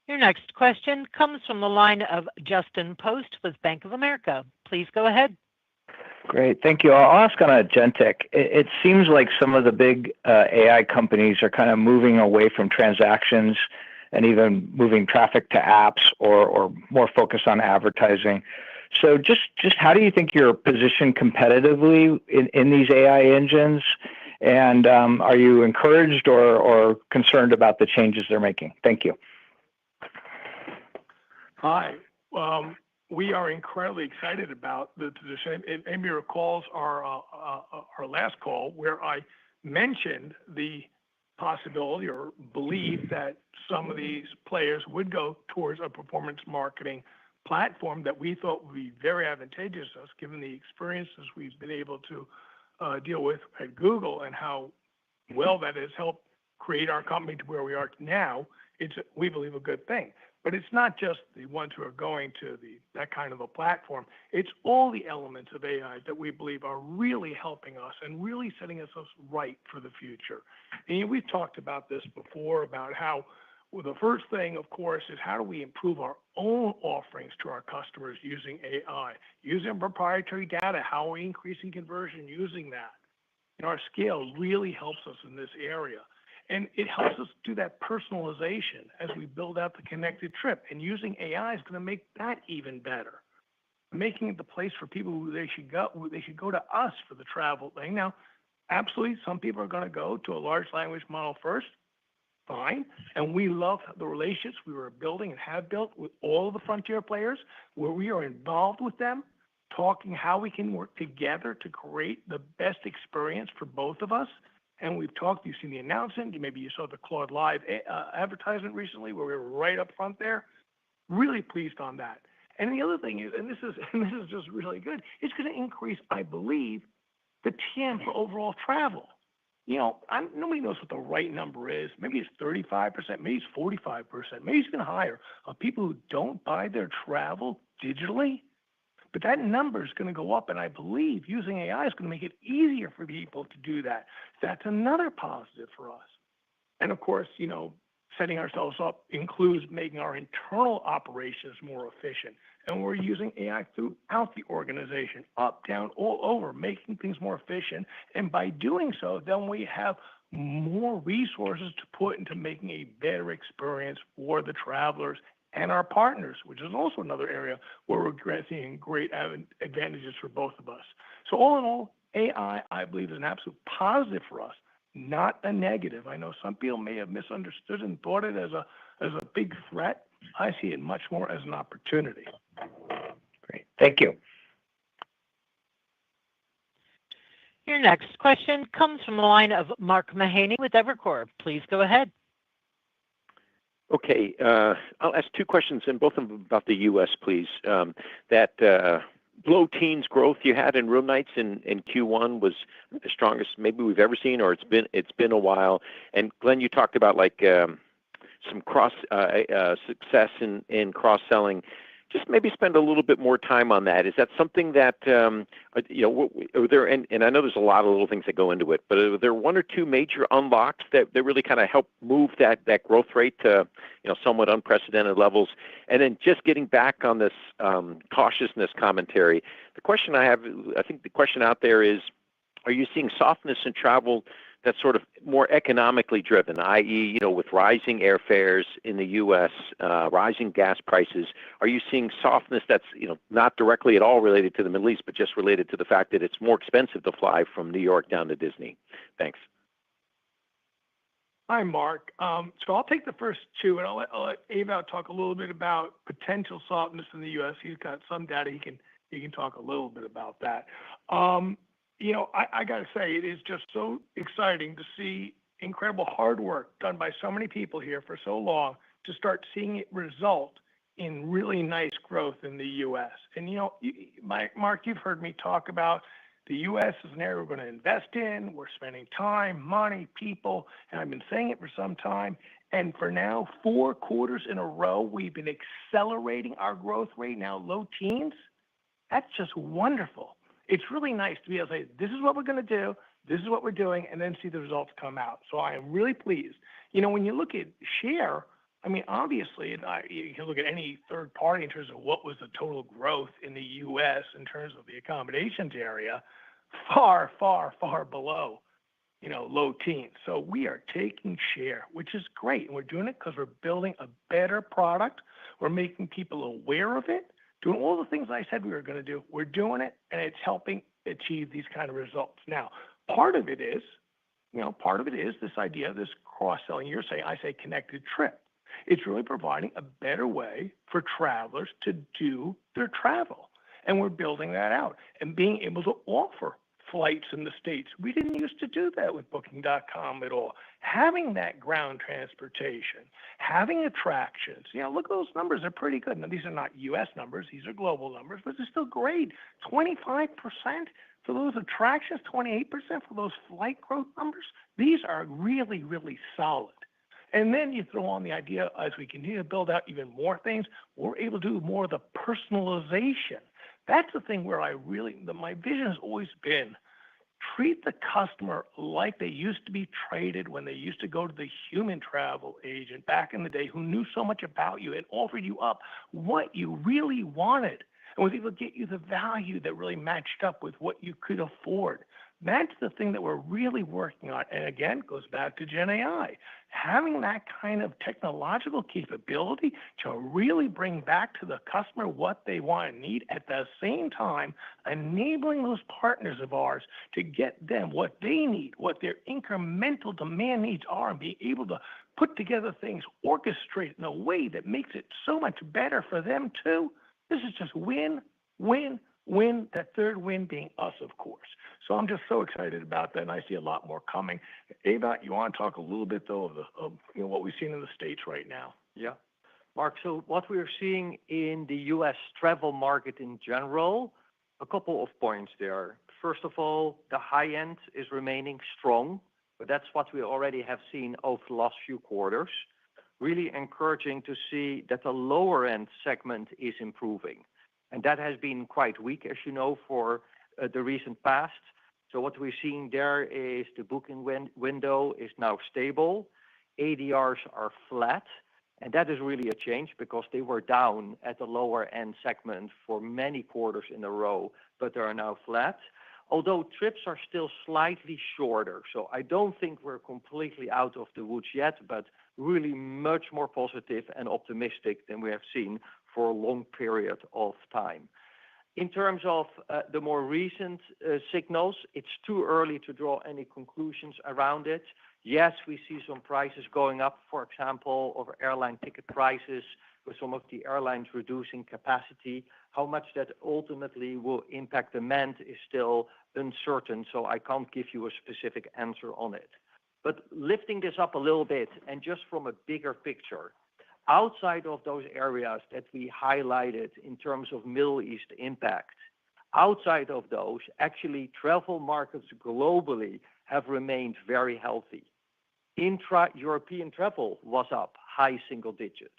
Your next question comes from the line of Justin Post with Bank of America. Please go ahead. Great. Thank you. I'll ask on agentic. It seems like some of the big AI companies are kind of moving away from transactions and even moving traffic to apps or more focused on advertising. So just how do you think you're positioned competitively in these AI engines? And are you encouraged or concerned about the changes they're making? Thank you. Hi. We are incredibly excited about the position. Amy recalls our last call where I mentioned the possibility or belief that some of these players would go towards a performance marketing platform that we thought would be very advantageous to us, given the experiences we've been able to deal with at Google and how well that has helped create our company to where we are now. It's, we believe, a good thing. But it's not just the ones who are going to that kind of a platform. It's all the elements of AI that we believe are really helping us and really setting us up right for the future. And we've talked about this before, about how the first thing, of course, is how do we improve our own offerings to our customers using AI, using proprietary data, how are we increasing conversion using that? And our scale really helps us in this area. And it helps us do that personalization as we build out the connected trip. And using AI is going to make that even better, making it the place for people who they should go to us for the travel thing. Now, absolutely, some people are going to go to a large language model first. Fine. And we love the relationships we were building and have built with all of the frontier players, where we are involved with them, talking how we can work together to create the best experience for both of us. And we've talked, you've seen the announcement, maybe you saw the Claude Live advertisement recently where we were right up front there. Really pleased on that. And the other thing is, and this is just really good, it's going to increase, I believe, the TAM for overall travel. Nobody knows what the right number is. Maybe it's 35%, maybe it's 45%, maybe it's even higher of people who don't buy their travel digitally. But that number is going to go up, and I believe using AI is going to make it easier for people to do that. That's another positive for us. And of course, setting ourselves up includes making our internal operations more efficient. And we're using AI throughout the organization, up, down, all over, making things more efficient. And by doing so, then we have more resources to put into making a better experience for the travelers and our partners, which is also another area where we're seeing great advantages for both of us. So all in all, AI, I believe, is an absolute positive for us, not a negative. I know some people may have misunderstood and thought it as a big threat. I see it much more as an opportunity. Great. Thank you. Your next question comes from the line of Mark Mahaney with Evercore. Please go ahead. Okay. I'll ask two questions, and both of them about the U.S., please. That low teens growth you had in room nights in Q1 was the strongest maybe we've ever seen, or it's been a while. And Glenn, you talked about some cross success in cross-selling. Just maybe spend a little bit more time on that. Is that something that are there? And I know there's a lot of little things that go into it, but are there one or two major unlocks that really kind of help move that growth rate to somewhat unprecedented levels? And then just getting back on this cautiousness commentary, the question I have, I think the question out there is, are you seeing softness in travel that's sort of more economically driven, i.e., with rising airfares in the U.S., rising gas prices? Are you seeing softness that's not directly at all related to the Middle East, but just related to the fact that it's more expensive to fly from New York down to Disney? Thanks. Hi, Mark. So I'll take the first two, and I'll let Ewout talk a little bit about potential softness in the U.S. He's got some data. He can talk a little bit about that. I got to say, it is just so exciting to see incredible hard work done by so many people here for so long to start seeing it result in really nice growth in the U.S. And, Mark, you've heard me talk about the U.S. is an area we're going to invest in. We're spending time, money, people, and I've been saying it for some time. And for now, 4 quarters in a row, we've been accelerating our growth rate, now low teens. That's just wonderful. It's really nice to be able to say, this is what we're going to do, this is what we're doing, and then see the results come out. So I am really pleased. When you look at share, I mean, obviously, you can look at any third party in terms of what was the total growth in the U.S. in terms of the accommodations area, far, far, far below, low teens. So we are taking share, which is great. And we're doing it because we're building a better product. We're making people aware of it, doing all the things I said we were going to do. We're doing it, and it's helping achieve these kind of results. Now, part of it is this idea of this cross-selling. I say connected trip. It's really providing a better way for travelers to do their travel. And we're building that out and being able to offer flights in the States. We didn't used to do that with Booking.com at all. Having that ground transportation, having attractions, look at those numbers. They're pretty good. Now, these are not U.S. numbers. These are global numbers, but they're still great. 25% for those attractions, 28% for those flight growth numbers. These are really, really solid. And then you throw on the idea as we continue to build out even more things, we're able to do more of the personalization. That's the thing where my vision has always been treat the customer like they used to be treated when they used to go to the human travel agent back in the day who knew so much about you and offered you up what you really wanted and was able to get you the value that really matched up with what you could afford. That's the thing that we're really working on. And again, it goes back to Gen AI. Having that kind of technological capability to really bring back to the customer what they want and need at the same time, enabling those partners of ours to get them what they need, what their incremental demand needs are, and be able to put together things, orchestrate in a way that makes it so much better for them too. This is just win, win, win, that third win being us, of course. So I'm just so excited about that, and I see a lot more coming. Ewout, you want to talk a little bit, though, of what we've seen in the States right now? Yeah. Mark, so what we're seeing in the U.S. travel market in general, a couple of points there. First of all, the high end is remaining strong, but that's what we already have seen over the last few quarters. Really encouraging to see that the lower end segment is improving. And that has been quite weak, as you know, for the recent past. So what we're seeing there is the booking window is now stable. ADRs are flat. And that is really a change because they were down at the lower end segment for many quarters in a row, but they are now flat. Although trips are still slightly shorter. So I don't think we're completely out of the woods yet, but really much more positive and optimistic than we have seen for a long period of time. In terms of the more recent signals, it's too early to draw any conclusions around it. Yes, we see some prices going up, for example, over airline ticket prices, with some of the airlines reducing capacity. How much that ultimately will impact demand is still uncertain, so I can't give you a specific answer on it. But lifting this up a little bit and just from a bigger picture, outside of those areas that we highlighted in terms of Middle East impact, outside of those, actually travel markets globally have remained very healthy. Intra-European travel was up high single digits.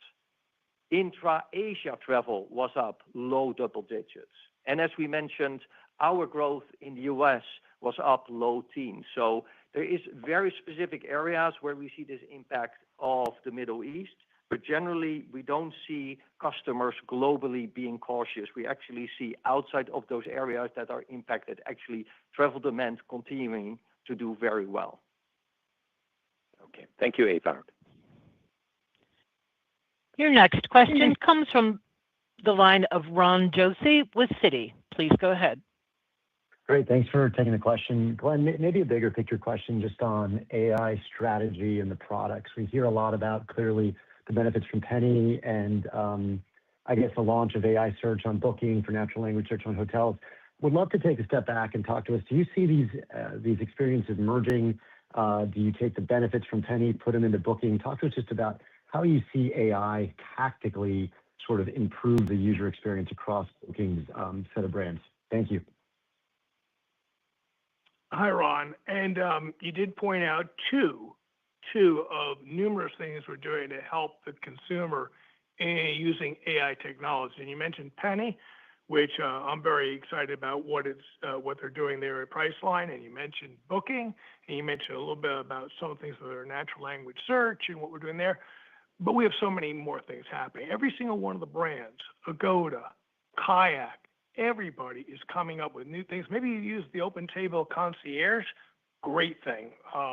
Intra-Asia travel was up low double digits. And as we mentioned, our growth in the US was up low teens. So there is very specific areas where we see this impact of the Middle East. But generally, we don't see customers globally being cautious. We actually see outside of those areas that are impacted, actually travel demand continuing to do very well. Okay. Thank you, Ewout. Your next question comes from the line of Ron Josey with Citi. Please go ahead. Great. Thanks for taking the question. Glenn, maybe a bigger picture question just on AI strategy and the products. We hear a lot about clearly the benefits from Penny and I guess the launch of AI search on Booking for natural language search on hotels. Would love to take a step back and talk to us. Do you see these experiences merging? Do you take the benefits from Penny, put them into Booking? Talk to us just about how you see AI tactically sort of improve the user experience across Booking's set of brands. Thank you. Hi, Ron. And you did point out two of numerous things we're doing to help the consumer in using AI technology. And you mentioned Penny, which I'm very excited about what they're doing there at Priceline. And you mentioned Booking, and you mentioned a little bit about some of the things that are natural language search and what we're doing there. But we have so many more things happening. Every single one of the brands, Agoda, Kayak, everybody is coming up with new things. Maybe you use the OpenTable concierge, great thing,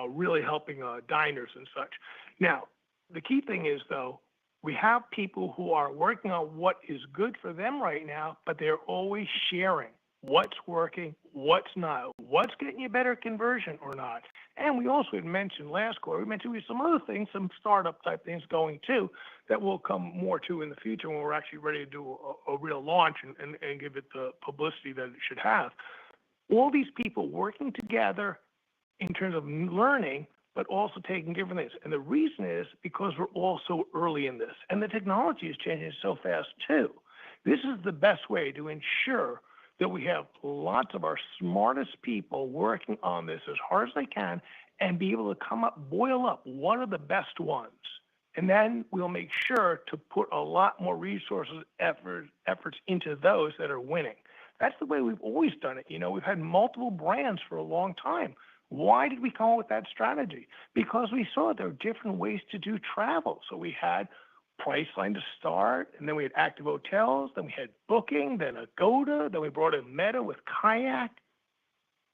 really helping diners and such. Now, the key thing is, though, we have people who are working on what is good for them right now, but they're always sharing what's working, what's not, what's getting you better conversion or not. And we also had mentioned last quarter, we mentioned some other things, some startup type things going too, that we'll come more to in the future when we're actually ready to do a real launch and give it the publicity that it should have. All these people working together in terms of learning, but also taking different things. And the reason is because we're all so early in this, and the technology is changing so fast too. This is the best way to ensure that we have lots of our smartest people working on this as hard as they can and be able to come up, boil up what are the best ones. And then we'll make sure to put a lot more resources, efforts into those that are winning. That's the way we've always done it. We've had multiple brands for a long time. Why did we come up with that strategy? Because we saw there were different ways to do travel. So we had Priceline to start, and then we had Active Hotels, then we had Booking, then Agoda, then we brought in Meta with Kayak.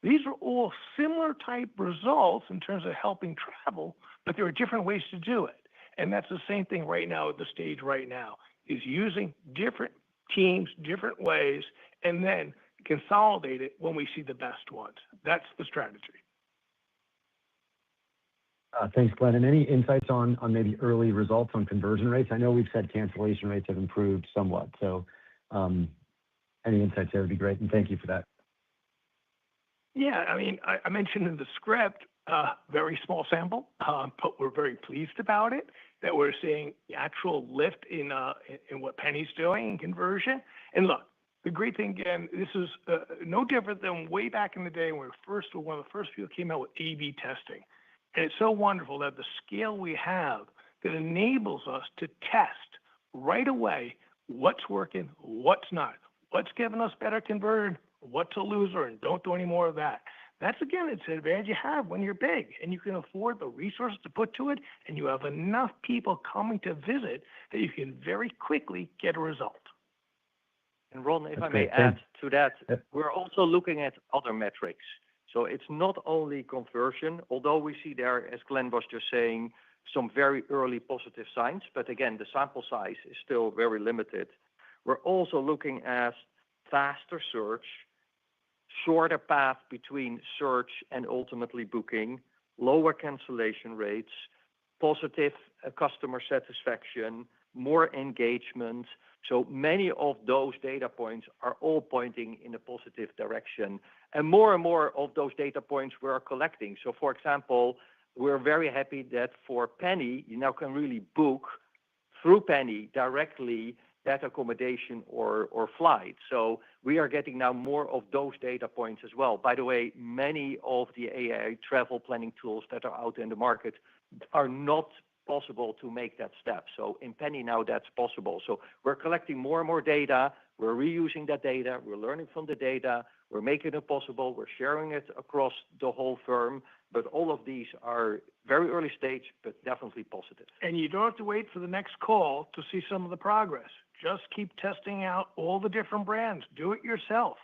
These are all similar type results in terms of helping travel, but there are different ways to do it. And that's the same thing right now at the stage right now, is using different teams, different ways, and then consolidate it when we see the best ones. That's the strategy. Thanks, Glenn. And any insights on maybe early results on conversion rates? I know we've said cancellation rates have improved somewhat. So any insights there would be great. And thank you for that. Yeah, I mentioned in the script, very small sample, but we're very pleased about it, that we're seeing the actual lift in what Penny's doing in conversion. And look, the great thing, again, this is no different than way back in the day when one of the first people came out with A/B testing. And it's so wonderful that the scale we have that enables us to test right away what's working, what's not, what's giving us better conversion, what's a loser, and don't do any more of that. That's, again, it's an advantage you have when you're big and you can afford the resources to put to it, and you have enough people coming to visit that you can very quickly get a result. And Ron, if That's I may great. add Thanks. to that, Yep. we're also looking at other metrics. So it's not only conversion, although we see there, as Glenn was just saying, some very early positive signs. But again, the sample size is still very limited. We're also looking at faster search, shorter path between search and ultimately booking, lower cancellation rates, positive customer satisfaction, more engagement. So many of those data points are all pointing in a positive direction. And more of those data points we are collecting. So, for example, we're very happy that for Penny, you now can really book through Penny directly that accommodation or flight. So we are getting now more of those data points as well. By the way, many of the AI travel planning tools that are out in the market are not possible to make that step. So in Penny now that's possible. So we're collecting more and more data. We're reusing that data. We're learning from the data. We're making it possible. We're sharing it across the whole firm. But all of these are very early stage, but definitely positive. And you don't have to wait for the next call to see some of the progress. Just keep testing out all the different brands. Do it yourself.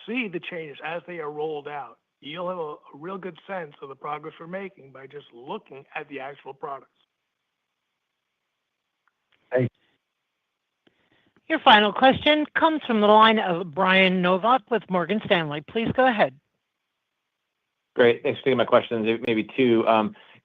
See the changes as they are rolled out. You'll have a real good sense of the progress we're making by just looking at the actual products. Thanks. Your final question comes from the line of Brian Novak with Morgan Stanley. Please go ahead. Great. Thanks for taking my questions. Maybe two.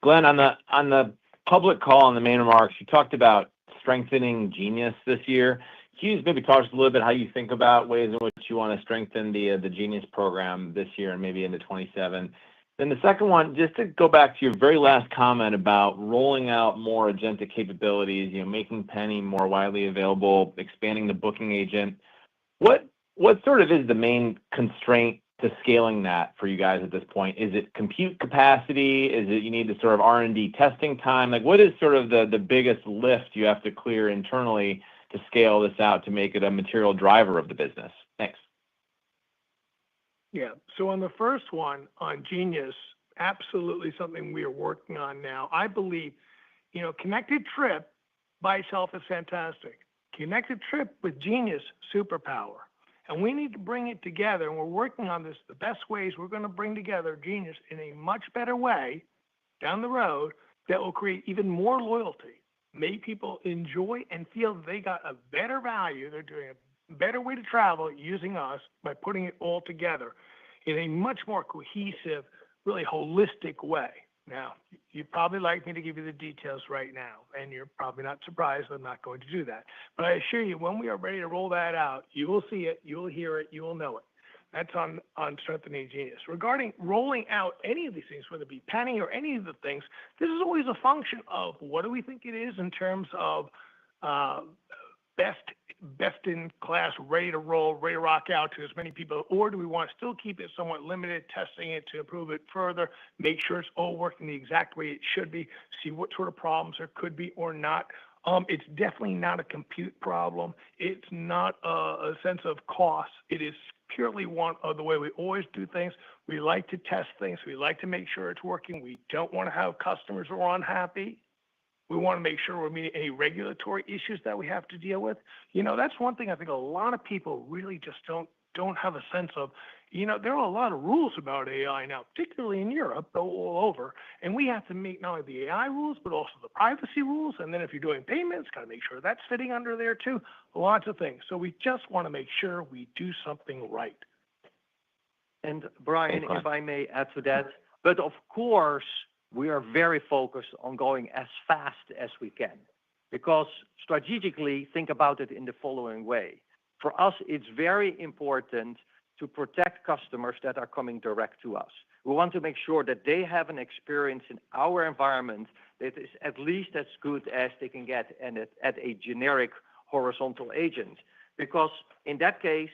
Glenn, on the public call on the main remarks, you talked about strengthening Genius this year. Can you maybe talk to us a little bit how you think about ways in which you want to strengthen the Genius program this year and maybe into 27? Then the second one, just to go back to your very last comment about rolling out more agentic capabilities, making Penny more widely available, expanding the booking agent. What sort of is the main constraint to scaling that for you guys at this point? Is it compute capacity? Is it you need the sort of R&D testing time? Like what is sort of the biggest lift you have to clear internally to scale this out to make it a material driver of the business? Thanks. Yeah. So on the first one on Genius, absolutely something we are working on now. I believe, Connected Trip by itself is fantastic. Connected Trip with Genius, superpower. And we need to bring it together, and we're working on this. The best ways we're going to bring together Genius in a much better way down the road that will create even more loyalty, make people enjoy and feel that they got a better value. They're doing a better way to travel using us by putting it all together in a much more cohesive, really holistic way. Now, you'd probably like me to give you the details right now, and you're probably not surprised I'm not going to do that. But I assure you, when we are ready to roll that out, you will see it, you will hear it, you will know it. That's on Strengthening Genius. Regarding rolling out any of these things, whether it be Penny or any of the things, this is always a function of what do we think it is in terms of best in class, ready to roll, ready to rock out to as many people, or do we want to still keep it somewhat limited, testing it to improve it further, make sure it's all working the exact way it should be, see what sort of problems there could be or not. It's definitely not a compute problem. It's not a sense of cost. It is purely one of the way we always do things. We like to test things. We like to make sure it's working. We don't want to have customers who are unhappy. We want to make sure we're meeting any regulatory issues that we have to deal with. That's one thing I think a lot of people really just don't have a sense of. There are a lot of rules about AI now, particularly in Europe, though all over. And we have to make not only the AI rules, but also the privacy rules. And then if you're doing payments, got to make sure that's fitting under there too. Lots of things. So we just want to make sure we do something right. And Brian, if I may add to that, but of course, we are very focused on going as fast as we can, because strategically, think about it in the following way. For us, it's very important to protect customers that are coming direct to us. We want to make sure that they have an experience in our environment that is at least as good as they can get at a generic horizontal agent, because in that case,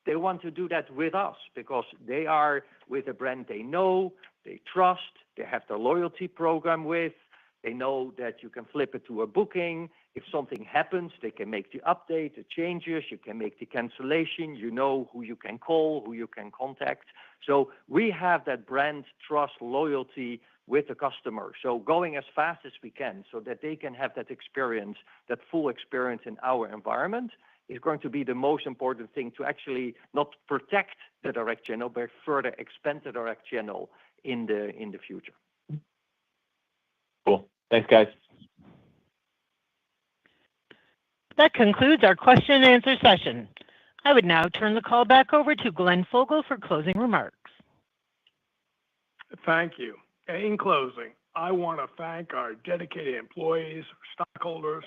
they want to do that with us because they are with a brand they know, they trust, they have their loyalty program with, they know that you can flip it to a booking. If something happens, they can make the update, the changes, you can make the cancellation, you know who you can call, who you can contact. So we have that brand trust, loyalty with the customer. So going as fast as we can so that they can have that experience, that full experience in our environment is going to be the most important thing to actually not protect the direct channel, but further expand the direct channel in the future. Cool. Thanks, guys. That concludes our question and answer session. I would now turn the call back over to Glenn Fogel for closing remarks. Thank you. In closing, I want to thank our dedicated employees, stockholders,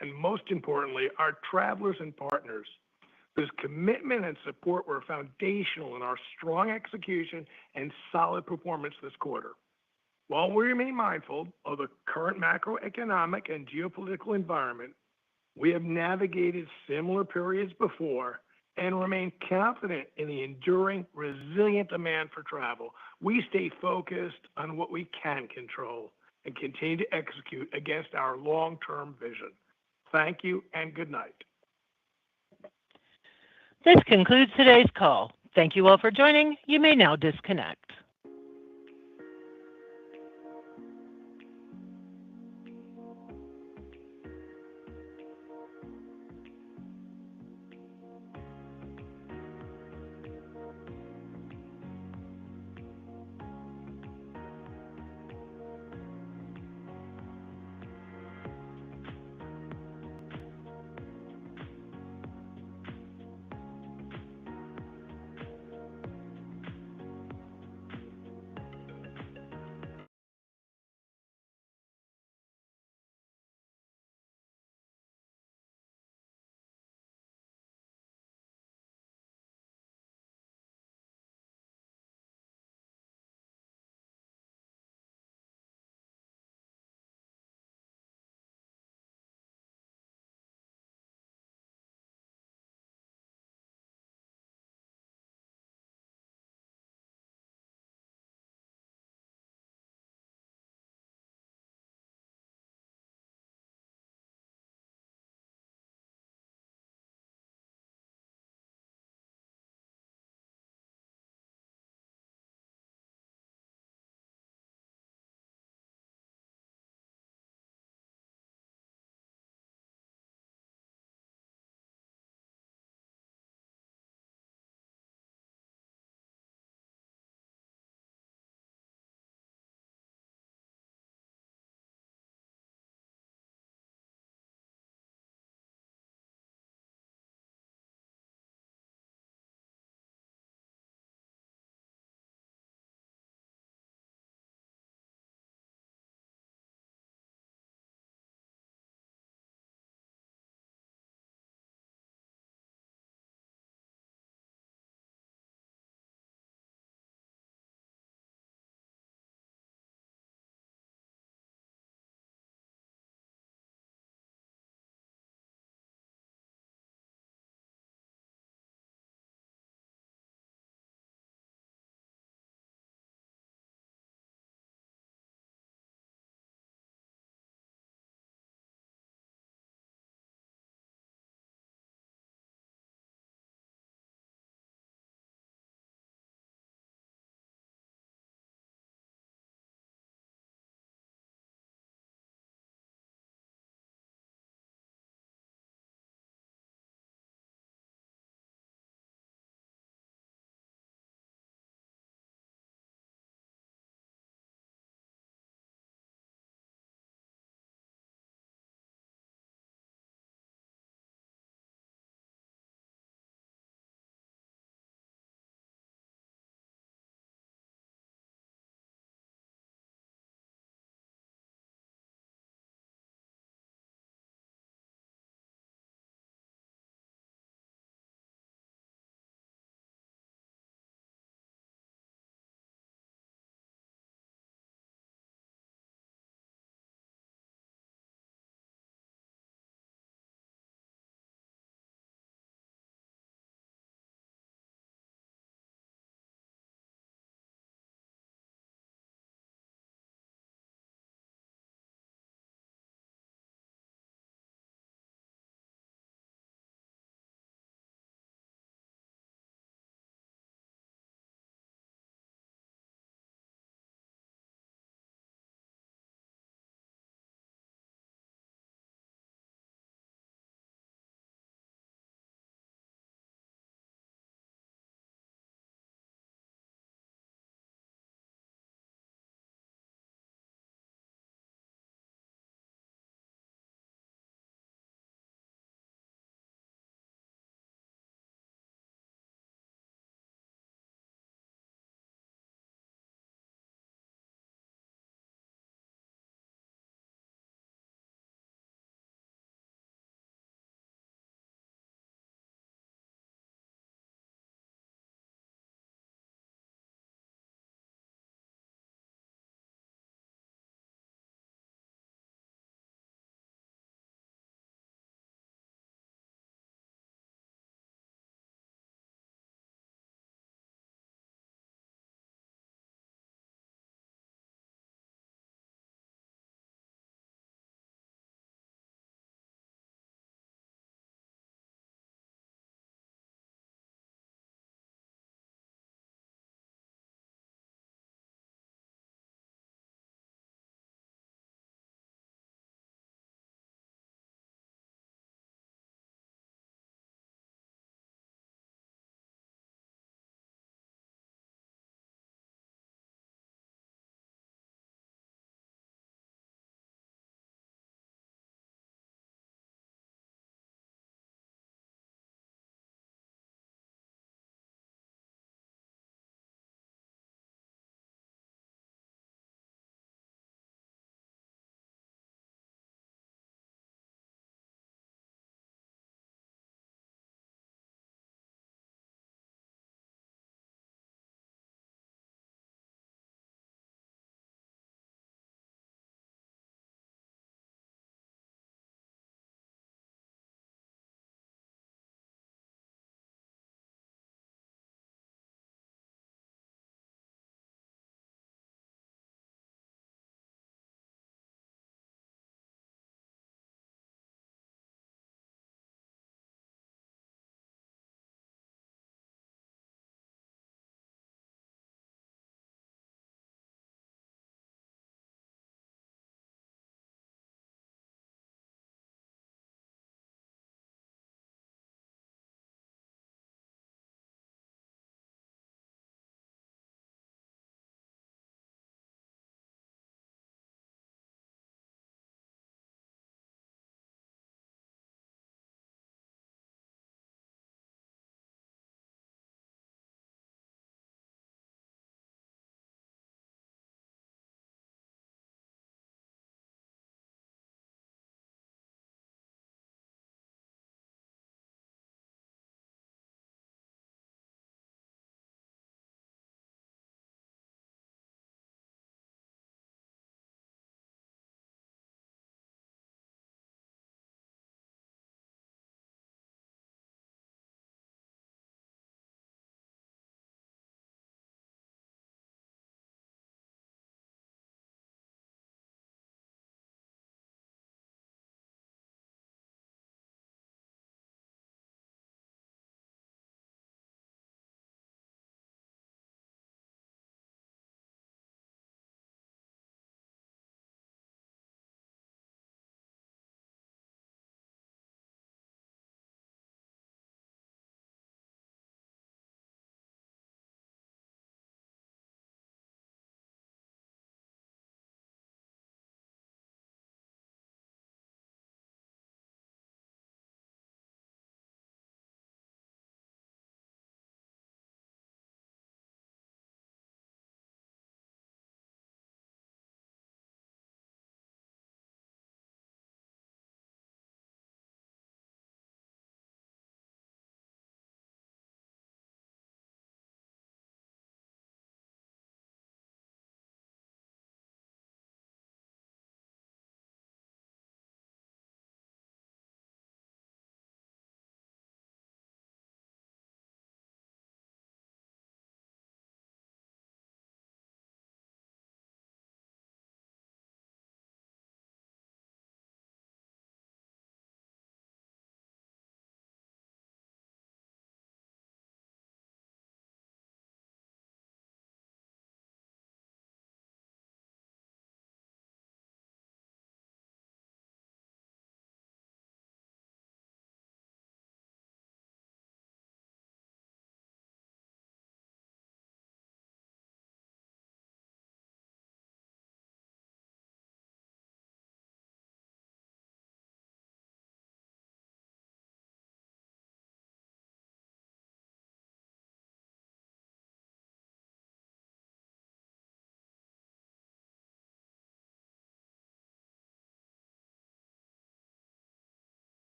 and most importantly, our travelers and partners, whose commitment and support were foundational in our strong execution and solid performance this quarter. While we remain mindful of the current macroeconomic and geopolitical environment, we have navigated similar periods before and remain confident in the enduring, resilient demand for travel. We stay focused on what we can control and continue to execute against our long-term vision. Thank you and good night. This concludes today's call. Thank you all for joining. You may now disconnect.